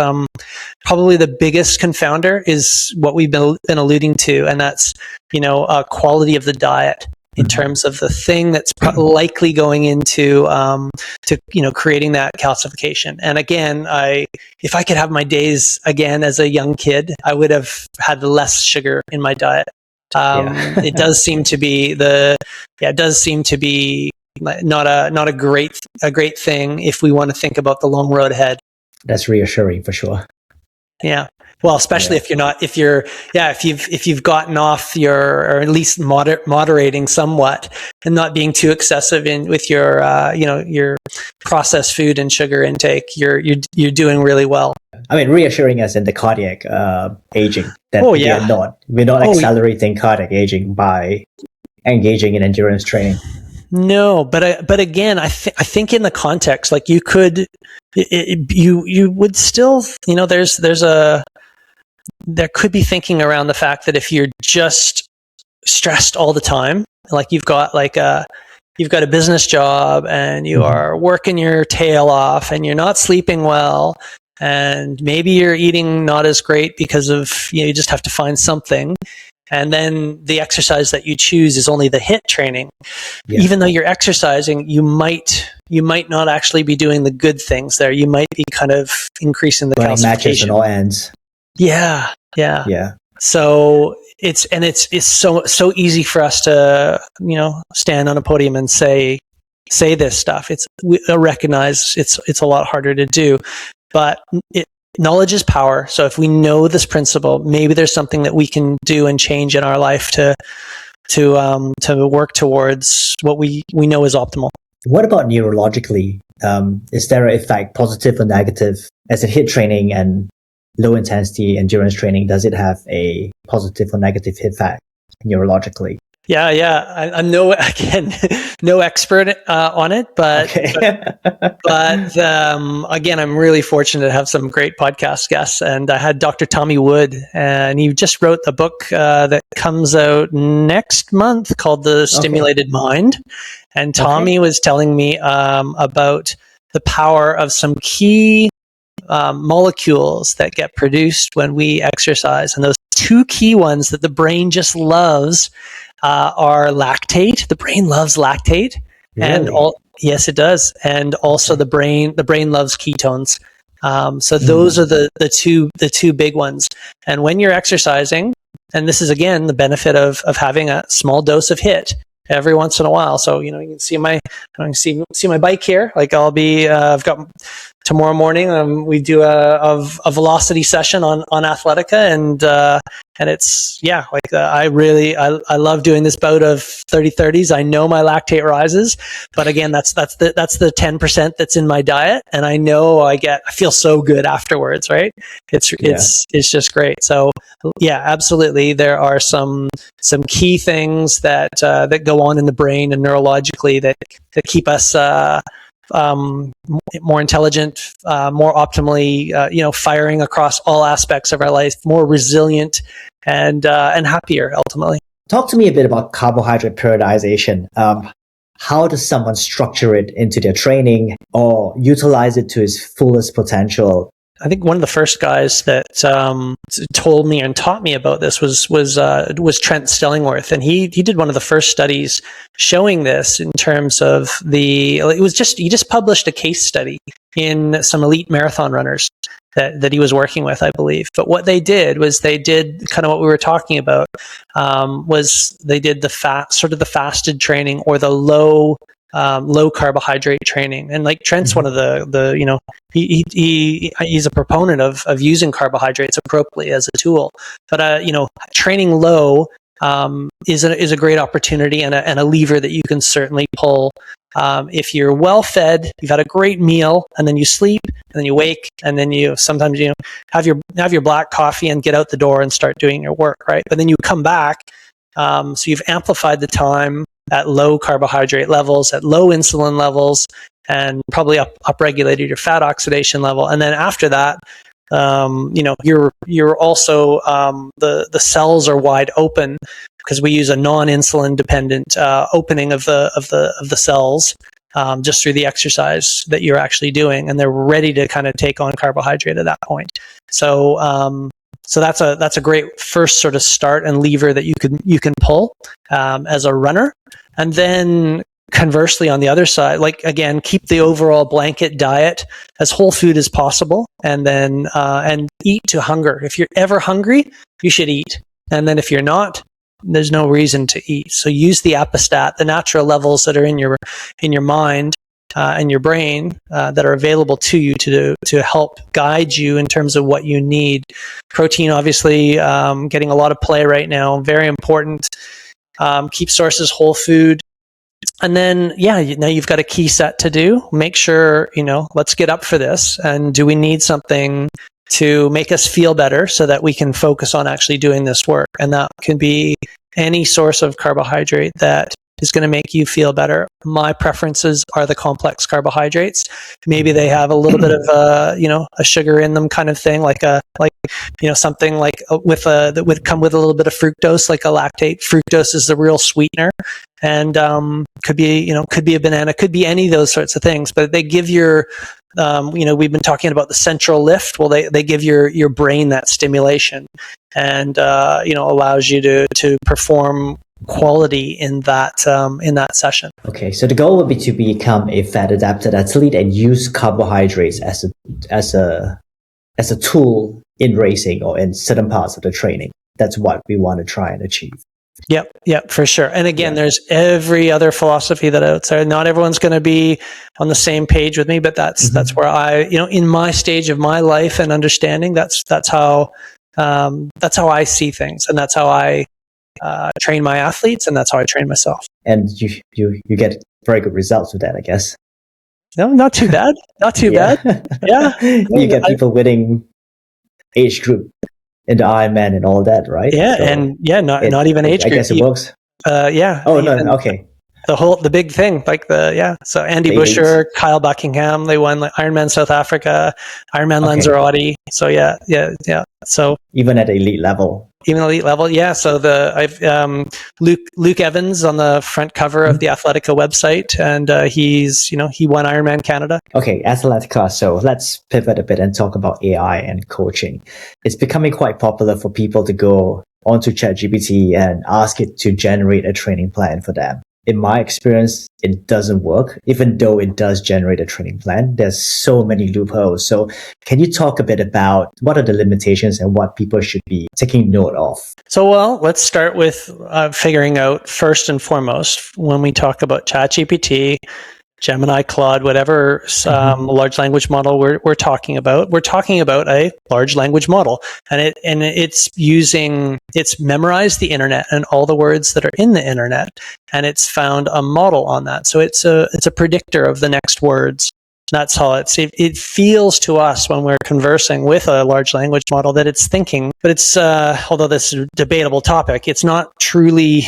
Probably the biggest confounder is what we've been alluding to, and that's quality of the diet in terms of the thing that's likely going into creating that calcification. And again, if I could have my days again as a young kid, I would have had less sugar in my diet. It does seem to be not a great thing if we want to think about the long road ahead. That's reassuring for sure. Yeah. Well, especially if you've gotten off or at least moderating somewhat and not being too excessive with your processed food and sugar intake, you're doing really well. I mean, reassuring us in the cardiac aging that we're not accelerating cardiac aging by engaging in endurance training. No, but again, I think in the context, like you could, you would still, there could be thinking around the fact that if you're just stressed all the time, like you've got a business job and you are working your tail off and you're not sleeping well, and maybe you're eating not as great because of, you just have to find something. And then the exercise that you choose is only the HIIT training. Yeah. Even though you're exercising, you might not actually be doing the good things there. You might be kind of increasing the calcification. Matches on all ends. Yeah. So it's so easy for us to stand on a podium and say this stuff. We recognize it's a lot harder to do, but knowledge is power. So if we know this principle, maybe there's something that we can do and change in our life to work towards what we know is optimal. What about neurologically? Is there an effect, positive or negative, as a HIIT training and low intensity endurance training? Does it have a positive or negative effect neurologically? Yeah. I'm no expert on it, but again, I'm really fortunate to have some great podcast guests. And I had Dr. Tommy Wood, and he just wrote a book that comes out next month called The Stimulated Mind. And Tommy was telling me about the power of some key molecules that get produced when we exercise, and those two key ones that the brain just loves are lactate. The brain loves lactate, and yes, it does. And also the brain loves ketones. So those are the two big ones. And when you're exercising, and this is again the benefit of having a small dose of HIIT every once in a while. So you can see my bike here. Like I've got tomorrow morning. We do a velocity session on Athletica, and it's I love doing this bout of 30-30s. I know my lactate rises, but again, that's the 10% that's in my diet, and I know I feel so good afterwards, right? It's just great. So yeah, absolutely. There are some key things that go on in the brain and neurologically that keep us more intelligent, more optimally, firing across all aspects of our life, more resilient, and happier ultimately. Talk to me a bit about carbohydrate periodization. How does someone structure it into their training or utilize it to its fullest potential? I think one of the first guys that told me and taught me about this was Trent Stellingworth, and he did one of the first studies showing this in terms of he just published a case study in some elite marathon runners that he was working with, I believe. But what they did was they did kind of what we were talking about, was they did the fasted training or the low carbohydrate training. And like Trent's one of the he's a proponent of using carbohydrates appropriately as a tool. But training low is a great opportunity and a lever that you can certainly pull. If you're well fed, you've had a great meal, and then you sleep, and then you wake, and then you sometimes have your black coffee and get out the door and start doing your work, right? But then you come back, so you've amplified the time at low carbohydrate levels, at low insulin levels, and probably upregulated your fat oxidation level. And then after that, you're also the cells are wide open because we use a non-insulin dependent opening of the cells just through the exercise that you're actually doing, and they're ready to kind of take on carbohydrate at that point. So that's a great first sort of start and lever that you can pull as a runner. And then conversely, on the other side, like again, keep the overall blanket diet as whole food as possible, and then and eat to hunger. If you're ever hungry, you should eat, and then if you're not, there's no reason to eat. So use the apostat, the natural levels that are in your mind and your brain that are available to you to help guide you in terms of what you need. Protein, obviously, getting a lot of play right now, very important. Keep sources whole food. And then, now you've got a key set to do. Make sure, let's get up for this. And do we need something to make us feel better so that we can focus on actually doing this work? And that can be any source of carbohydrate that is going to make you feel better. My preferences are the complex carbohydrates. Maybe they have a little bit of a sugar in them kind of thing, something like that would come with a little bit of fructose, like a lactate. Fructose is the real sweetener, and could be a banana, could be any of those sorts of things. But they give your we've been talking about the central lift. Well, they give your brain that stimulation, and allows you to perform quality in that session. Okay, so the goal would be to become a fat adapted athlete and use carbohydrates as a tool in racing or in certain parts of the training. That's what we want to try and achieve. Yep, for sure. And again, there's every other philosophy that out there. Not everyone's going to be on the same page with me, but that's where I, in my stage of my life and understanding, that's how I see things, and that's how I train my athletes, and that's how I train myself. And you get very good results with that, I guess. No, not too bad. Not too bad. Yeah. You get people winning age group in the Ironman and all that, right? Yeah, so not even age group. I guess it works. Yeah. Oh, no, okay. The big thing, so Andy Busher, Kyle Buckingham, they won Ironman South Africa, Ironman Lanzarote. So yeah. So even at elite level. Yeah. So I've Luke Evans on the front cover of the Athletica website, and he won Ironman Canada. Okay, Athletica. So let's pivot a bit and talk about AI and coaching. It's becoming quite popular for people to go onto ChatGPT and ask it to generate a training plan for them. In my experience, it doesn't work, even though it does generate a training plan. There's so many loopholes. So can you talk a bit about what are the limitations and what people should be taking note of? So, let's start with figuring out first and foremost, when we talk about ChatGPT, Gemini, Claude, whatever large language model we're talking about a large language model, and it's memorized the internet and all the words that are in the internet, and it's found a model on that. So it's a predictor of the next words. That's how it feels to us when we're conversing with a large language model that it's thinking, but it's although this is a debatable topic, it's not truly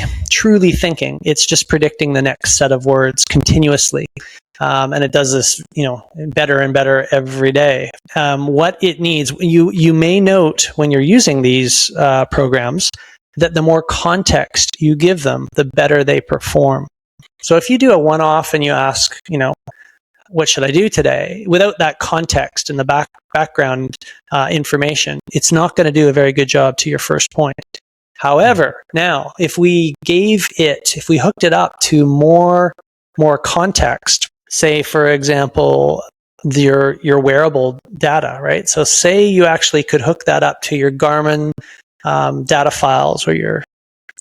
thinking. It's just predicting the next set of words continuously. And it does this, better and better every day. What it needs, you may note when you're using these programs that the more context you give them, the better they perform. So if you do a one-off and you ask, what should I do today? Without that context and the background information, it's not going to do a very good job to your first point. However, now, if we hooked it up to more context, say, for example, your wearable data, right? So say you actually could hook that up to your Garmin data files or your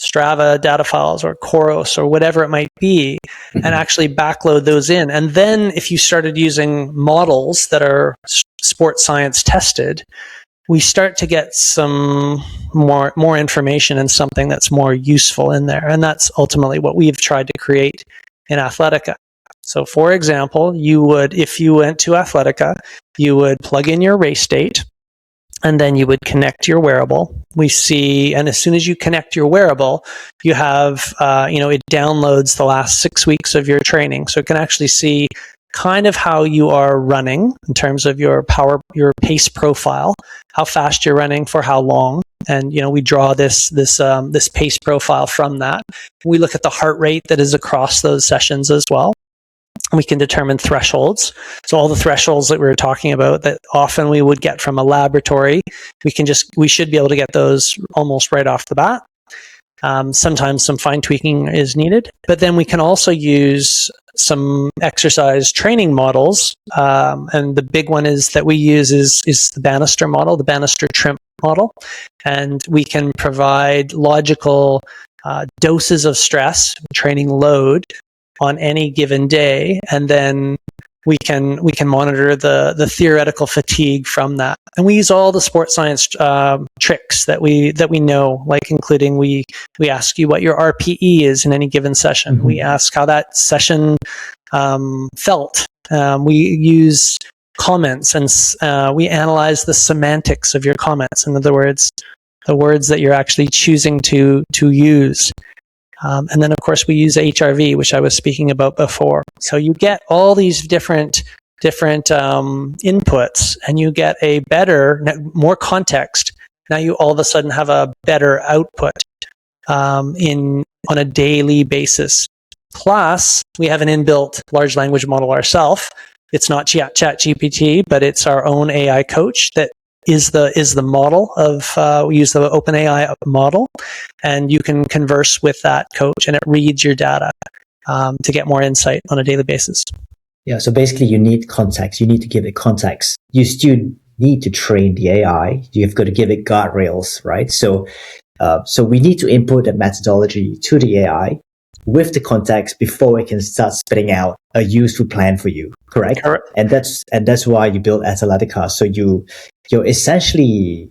Strava data files or Coros or whatever it might be, and actually backload those in. And then if you started using models that are sports science tested, we start to get some more information and something that's more useful in there. And that's ultimately what we've tried to create in Athletica. So for example, if you went to Athletica, you would plug in your race date, and then you would connect your wearable. And as soon as you connect your wearable, you have, it downloads the last 6 weeks of your training. So it can actually see kind of how you are running in terms of your pace profile, how fast you're running for how long. And, we draw this pace profile from that. We look at the heart rate that is across those sessions as well. We can determine thresholds. So all the thresholds that we were talking about that often we would get from a laboratory, we should be able to get those almost right off the bat. Sometimes some fine tweaking is needed, but then we can also use some exercise training models. And the big one that we use is the Bannister model, the Bannister TRIMP model. And we can provide logical doses of stress, training load, on any given day, and then we can monitor the theoretical fatigue from that. And we use all the sports science tricks that we know, like including we ask you what your RPE is in any given session. Mm-hmm. We ask how that session felt. We use comments, and we analyze the semantics of your comments. In other words, the words that you're actually choosing to use. And then, of course, we use HRV, which I was speaking about before. So you get all these different inputs, and you get more context. Now you all of a sudden have a better output on a daily basis. Plus, we have an inbuilt large language model ourselves. It's not ChatGPT, but it's our own AI coach that is the model of, we use the OpenAI model, and you can converse with that coach, and it reads your data to get more insight on a daily basis. Yeah, so basically you need context. You need to give it context. You still need to train the AI. You've got to give it guardrails, right? So we need to input the methodology to the AI with the context before it can start spitting out a useful plan for you, correct? Correct. And that's why you build Athletica. So you're essentially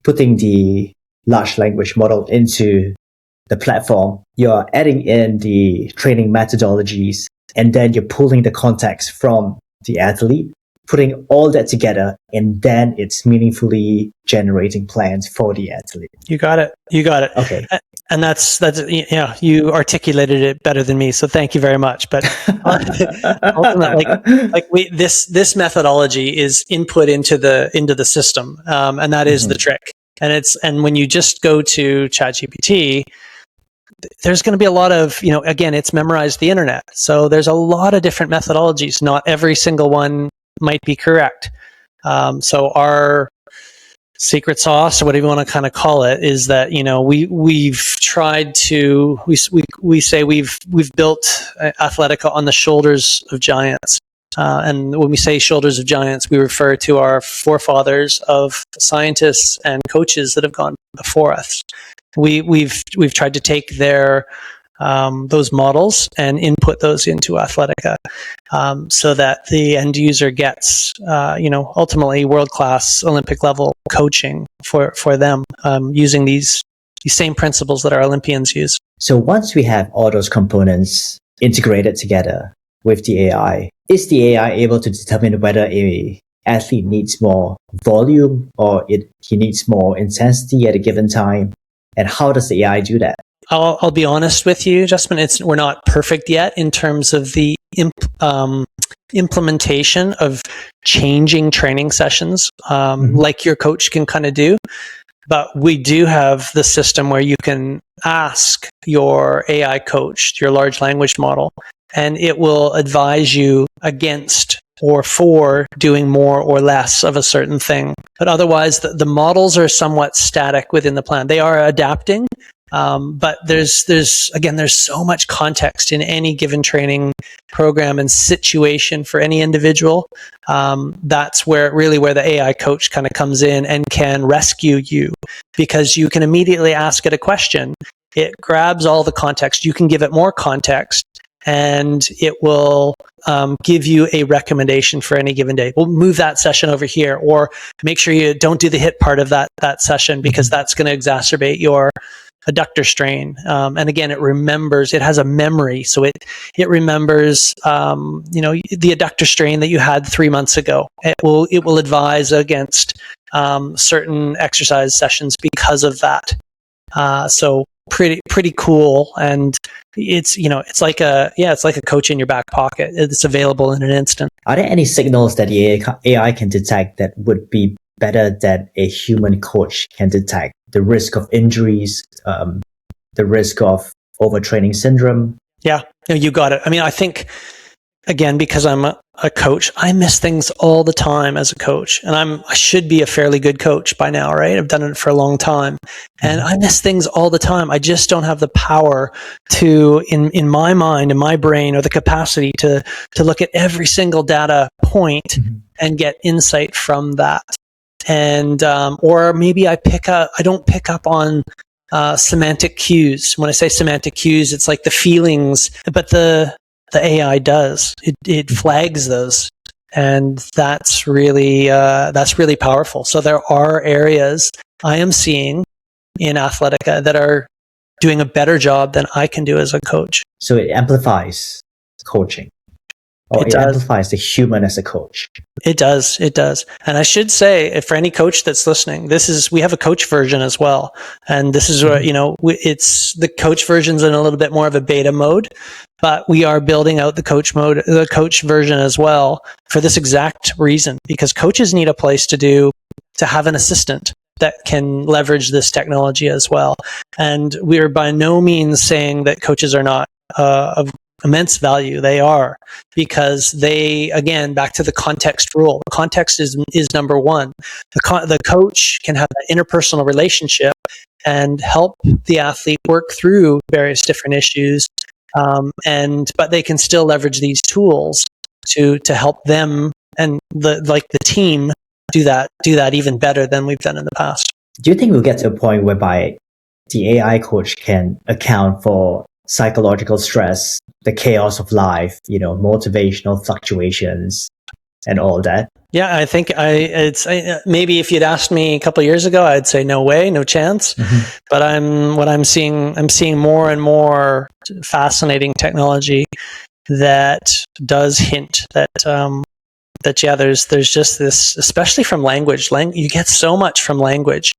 putting the large language model into the platform. You're adding in the training methodologies, and then you're pulling the context from the athlete, putting all that together, and then it's meaningfully generating plans for the athlete. You got it. Okay. And that's you articulated it better than me, so thank you very much. But ultimately, this methodology is input into the system, and that is the trick. And when you just go to ChatGPT, there's going to be a lot of, again, it's memorized the internet, so there's a lot of different methodologies. Not every single one might be correct. So our secret sauce, or whatever you want to kind of call it, is that we've tried to we say we've built Athletica on the shoulders of giants, and when we say shoulders of giants, we refer to our forefathers of scientists and coaches that have gone before us. We've tried to take their those models and input those into Athletica, so that the end user gets, ultimately world-class Olympic level coaching for them, using these same principles that our Olympians use. So once we have all those components integrated together with the AI, is the AI able to determine whether a athlete needs more volume or he needs more intensity at a given time? And how does the AI do that? I'll be honest with you, Justin. We're not perfect yet in terms of the implementation of changing training sessions, like your coach can kind of do. But we do have the system where you can ask your AI coach, your large language model, and it will advise you against or for doing more or less of a certain thing. But otherwise, the models are somewhat static within the plan. They are adapting, but there's so much context in any given training program and situation for any individual. That's where the AI coach kind of comes in and can rescue you, because you can immediately ask it a question. It grabs all the context. You can give it more context, and it will give you a recommendation for any given day. We'll move that session over here, or make sure you don't do the HIIT part of that session, because that's going to exacerbate your adductor strain. And again, it has a memory. So it remembers, the adductor strain that you had 3 months ago. It will advise against certain exercise sessions because of that. So pretty cool. And it's like a coach in your back pocket. It's available in an instant. Are there any signals that the AI can detect that would be better that a human coach can detect? The risk of injuries, the risk of overtraining syndrome? Yeah, you got it. I mean, I think, again, because I'm a coach, I miss things all the time as a coach. And I should be a fairly good coach by now, right? I've done it for a long time. And I miss things all the time. I just don't have the power to, in my mind, in my brain, or the capacity to look at every single data point and get insight from that. And or maybe I don't pick up on semantic cues. When I say semantic cues, it's like the feelings, but the AI does. It flags those, and that's really powerful. So there are areas I am seeing in Athletica that are doing a better job than I can do as a coach. So it amplifies coaching. Or it amplifies the human as a coach. It does. And I should say, for any coach that's listening, we have a coach version as well. And this is where, it's the coach version's in a little bit more of a beta mode, but we are building out the coach version as well, for this exact reason, because coaches need a place to have an assistant that can leverage this technology as well. And we are by no means saying that coaches are not of immense value. They are, because they, again, back to the context rule. Context is number one. The coach can have that interpersonal relationship and help the athlete work through various different issues, but they can still leverage these tools to help them and the team do that even better than we've done in the past. Do you think we'll get to a point whereby the AI coach can account for psychological stress, the chaos of life, motivational fluctuations, and all that? Yeah, I think maybe if you'd asked me a couple of years ago, I'd say no way, no chance. But I'm seeing more and more fascinating technology that does hint that there's just this, especially from language. You get so much from language.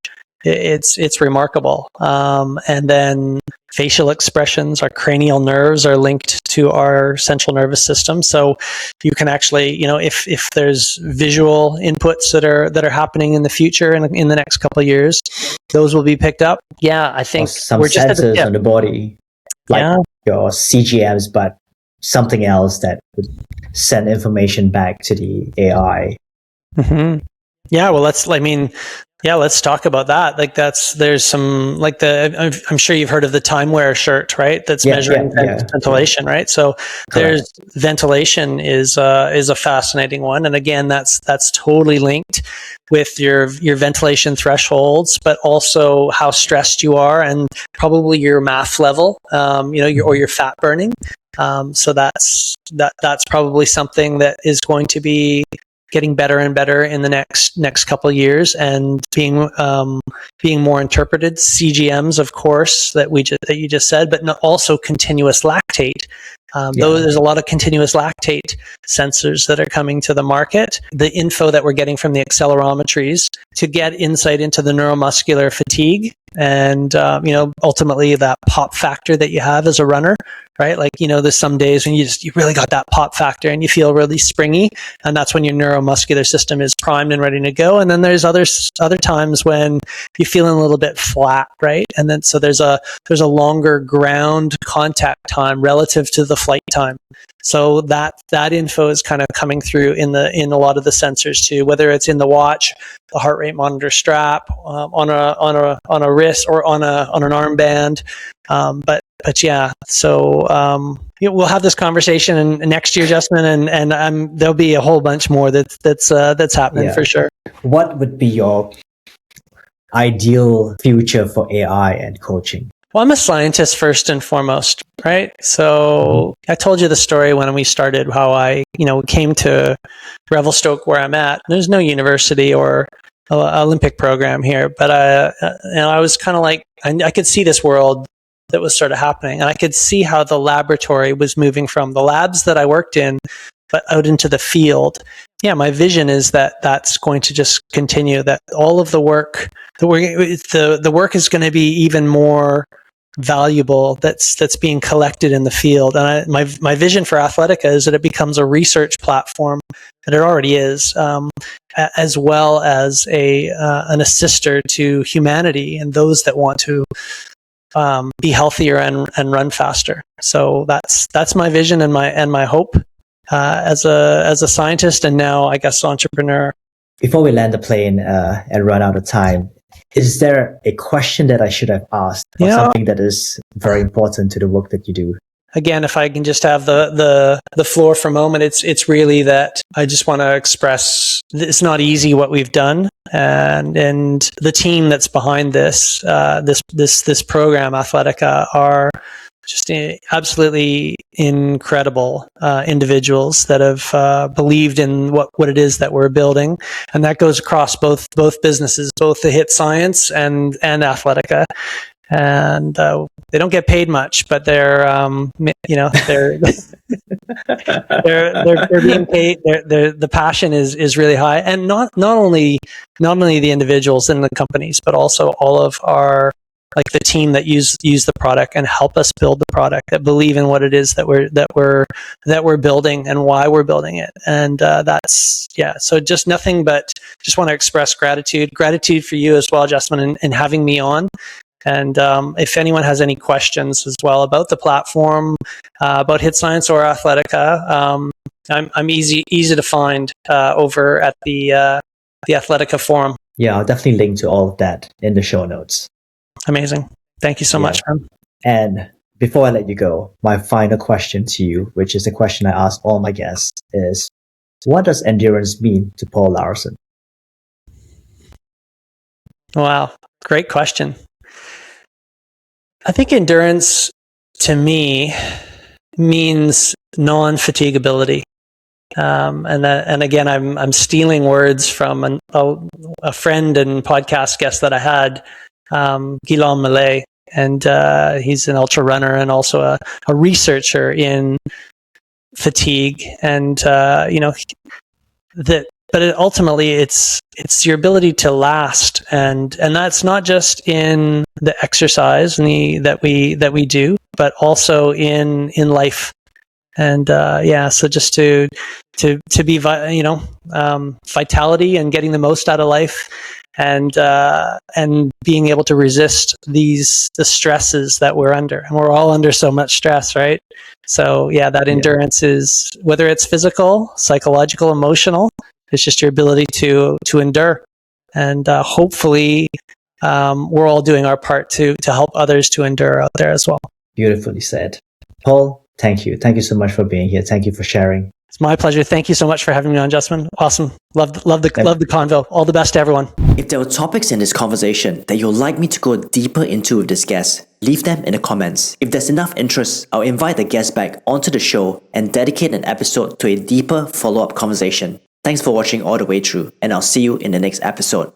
It's remarkable. And then facial expressions, our cranial nerves are linked to our central nervous system. So you can actually, if there's visual inputs that are happening in the future and in the next couple of years, those will be picked up. Yeah, I think some sensors on the body, like your CGMs, but something else that would send information back to the AI. Yeah, well, let's talk about that. There's some, I'm sure you've heard of the TimeWear shirt, right? That's measuring ventilation, right? So there's ventilation is a fascinating one. And again, that's totally linked with your ventilation thresholds, but also how stressed you are and probably your MAF level, or your fat burning. So that's probably something that is going to be getting better and better in the next couple of years, and being more interpreted. CGMs, of course, that you just said, but also continuous lactate Though there's a lot of continuous lactate sensors that are coming to the market. The info that we're getting from the accelerometries to get insight into the neuromuscular fatigue and, ultimately that pop factor that you have as a runner, right? Like, there's some days when you really got that pop factor and you feel really springy, and that's when your neuromuscular system is primed and ready to go. And then there's other times when you're feeling a little bit flat, right? And then so there's a longer ground contact time relative to the flight time. So that info is kind of coming through in a lot of the sensors too, whether it's in the watch, the heart rate monitor strap, on a wrist or on an armband. But yeah, so we'll have this conversation next year, Justin, and there'll be a whole bunch more that's happening for sure. What would be your ideal future for AI and coaching? Well, I'm a scientist first and foremost, right? So I told you the story when we started, how I, came to Revelstoke where I'm at. There's no university or Olympic program here, but I was kind of like, I could see this world that was sort of happening, and I could see how the laboratory was moving from the labs that I worked in, but out into the field. Yeah, my vision is that that's going to just continue. That all of the work, the work is going to be even more valuable. That's being collected in the field. And my vision for Athletica is that it becomes a research platform, and it already is, as well as an assister to humanity and those that want to be healthier and run faster. So that's my vision and my hope as a scientist, and now I guess entrepreneur. Before we land the plane and run out of time, is there a question that I should have asked, or something that is very important to the work that you do? Again, if I can just have the floor for a moment, it's really that I just want to express it's not easy what we've done, and the team that's behind this program, Athletica, are just absolutely incredible individuals that have believed in what it is that we're building, and that goes across both businesses, both the HIIT Science and Athletica. And they don't get paid much, but they're they're being paid. The passion is really high, and not only the individuals in the companies, but also all of our, like, the team that use the product and help us build the product, that believe in what it is that we're building and why we're building it. And so just nothing but just want to express gratitude for you as well, Justin, in having me on. And if anyone has any questions as well about the platform, about HIIT Science or Athletica, I'm easy to find over at the Athletica forum. Yeah, I'll definitely link to all of that in the show notes. Amazing. Thank you so much, man. And before I let you go, my final question to you, which is a question I ask all my guests, is what does endurance mean to Paul Laursen? Wow, great question. I think endurance to me means non-fatigability. And again, I'm stealing words from a friend and podcast guest that I had, Guillaume Millet, and he's an ultra runner and also a researcher in fatigue, and but ultimately it's your ability to last, and that's not just in the exercise that we do, but also in life. And so just to be vitality and getting the most out of life, and being able to resist the stresses that we're under, and we're all under so much stress, right? So that endurance is, whether it's physical, psychological, emotional, it's just your ability to endure, and hopefully we're all doing our part to help others to endure out there as well. Beautifully said. Paul, thank you so much for being here. Thank you for sharing. It's my pleasure. Thank you so much for having me on, Justin. Awesome. Love the convo. All the best to everyone. If there were topics in this conversation that you'd like me to go deeper into with this guest, leave them in the comments. If there's enough interest, I'll invite the guest back onto the show and dedicate an episode to a deeper follow-up conversation. Thanks for watching all the way through, and I'll see you in the next episode.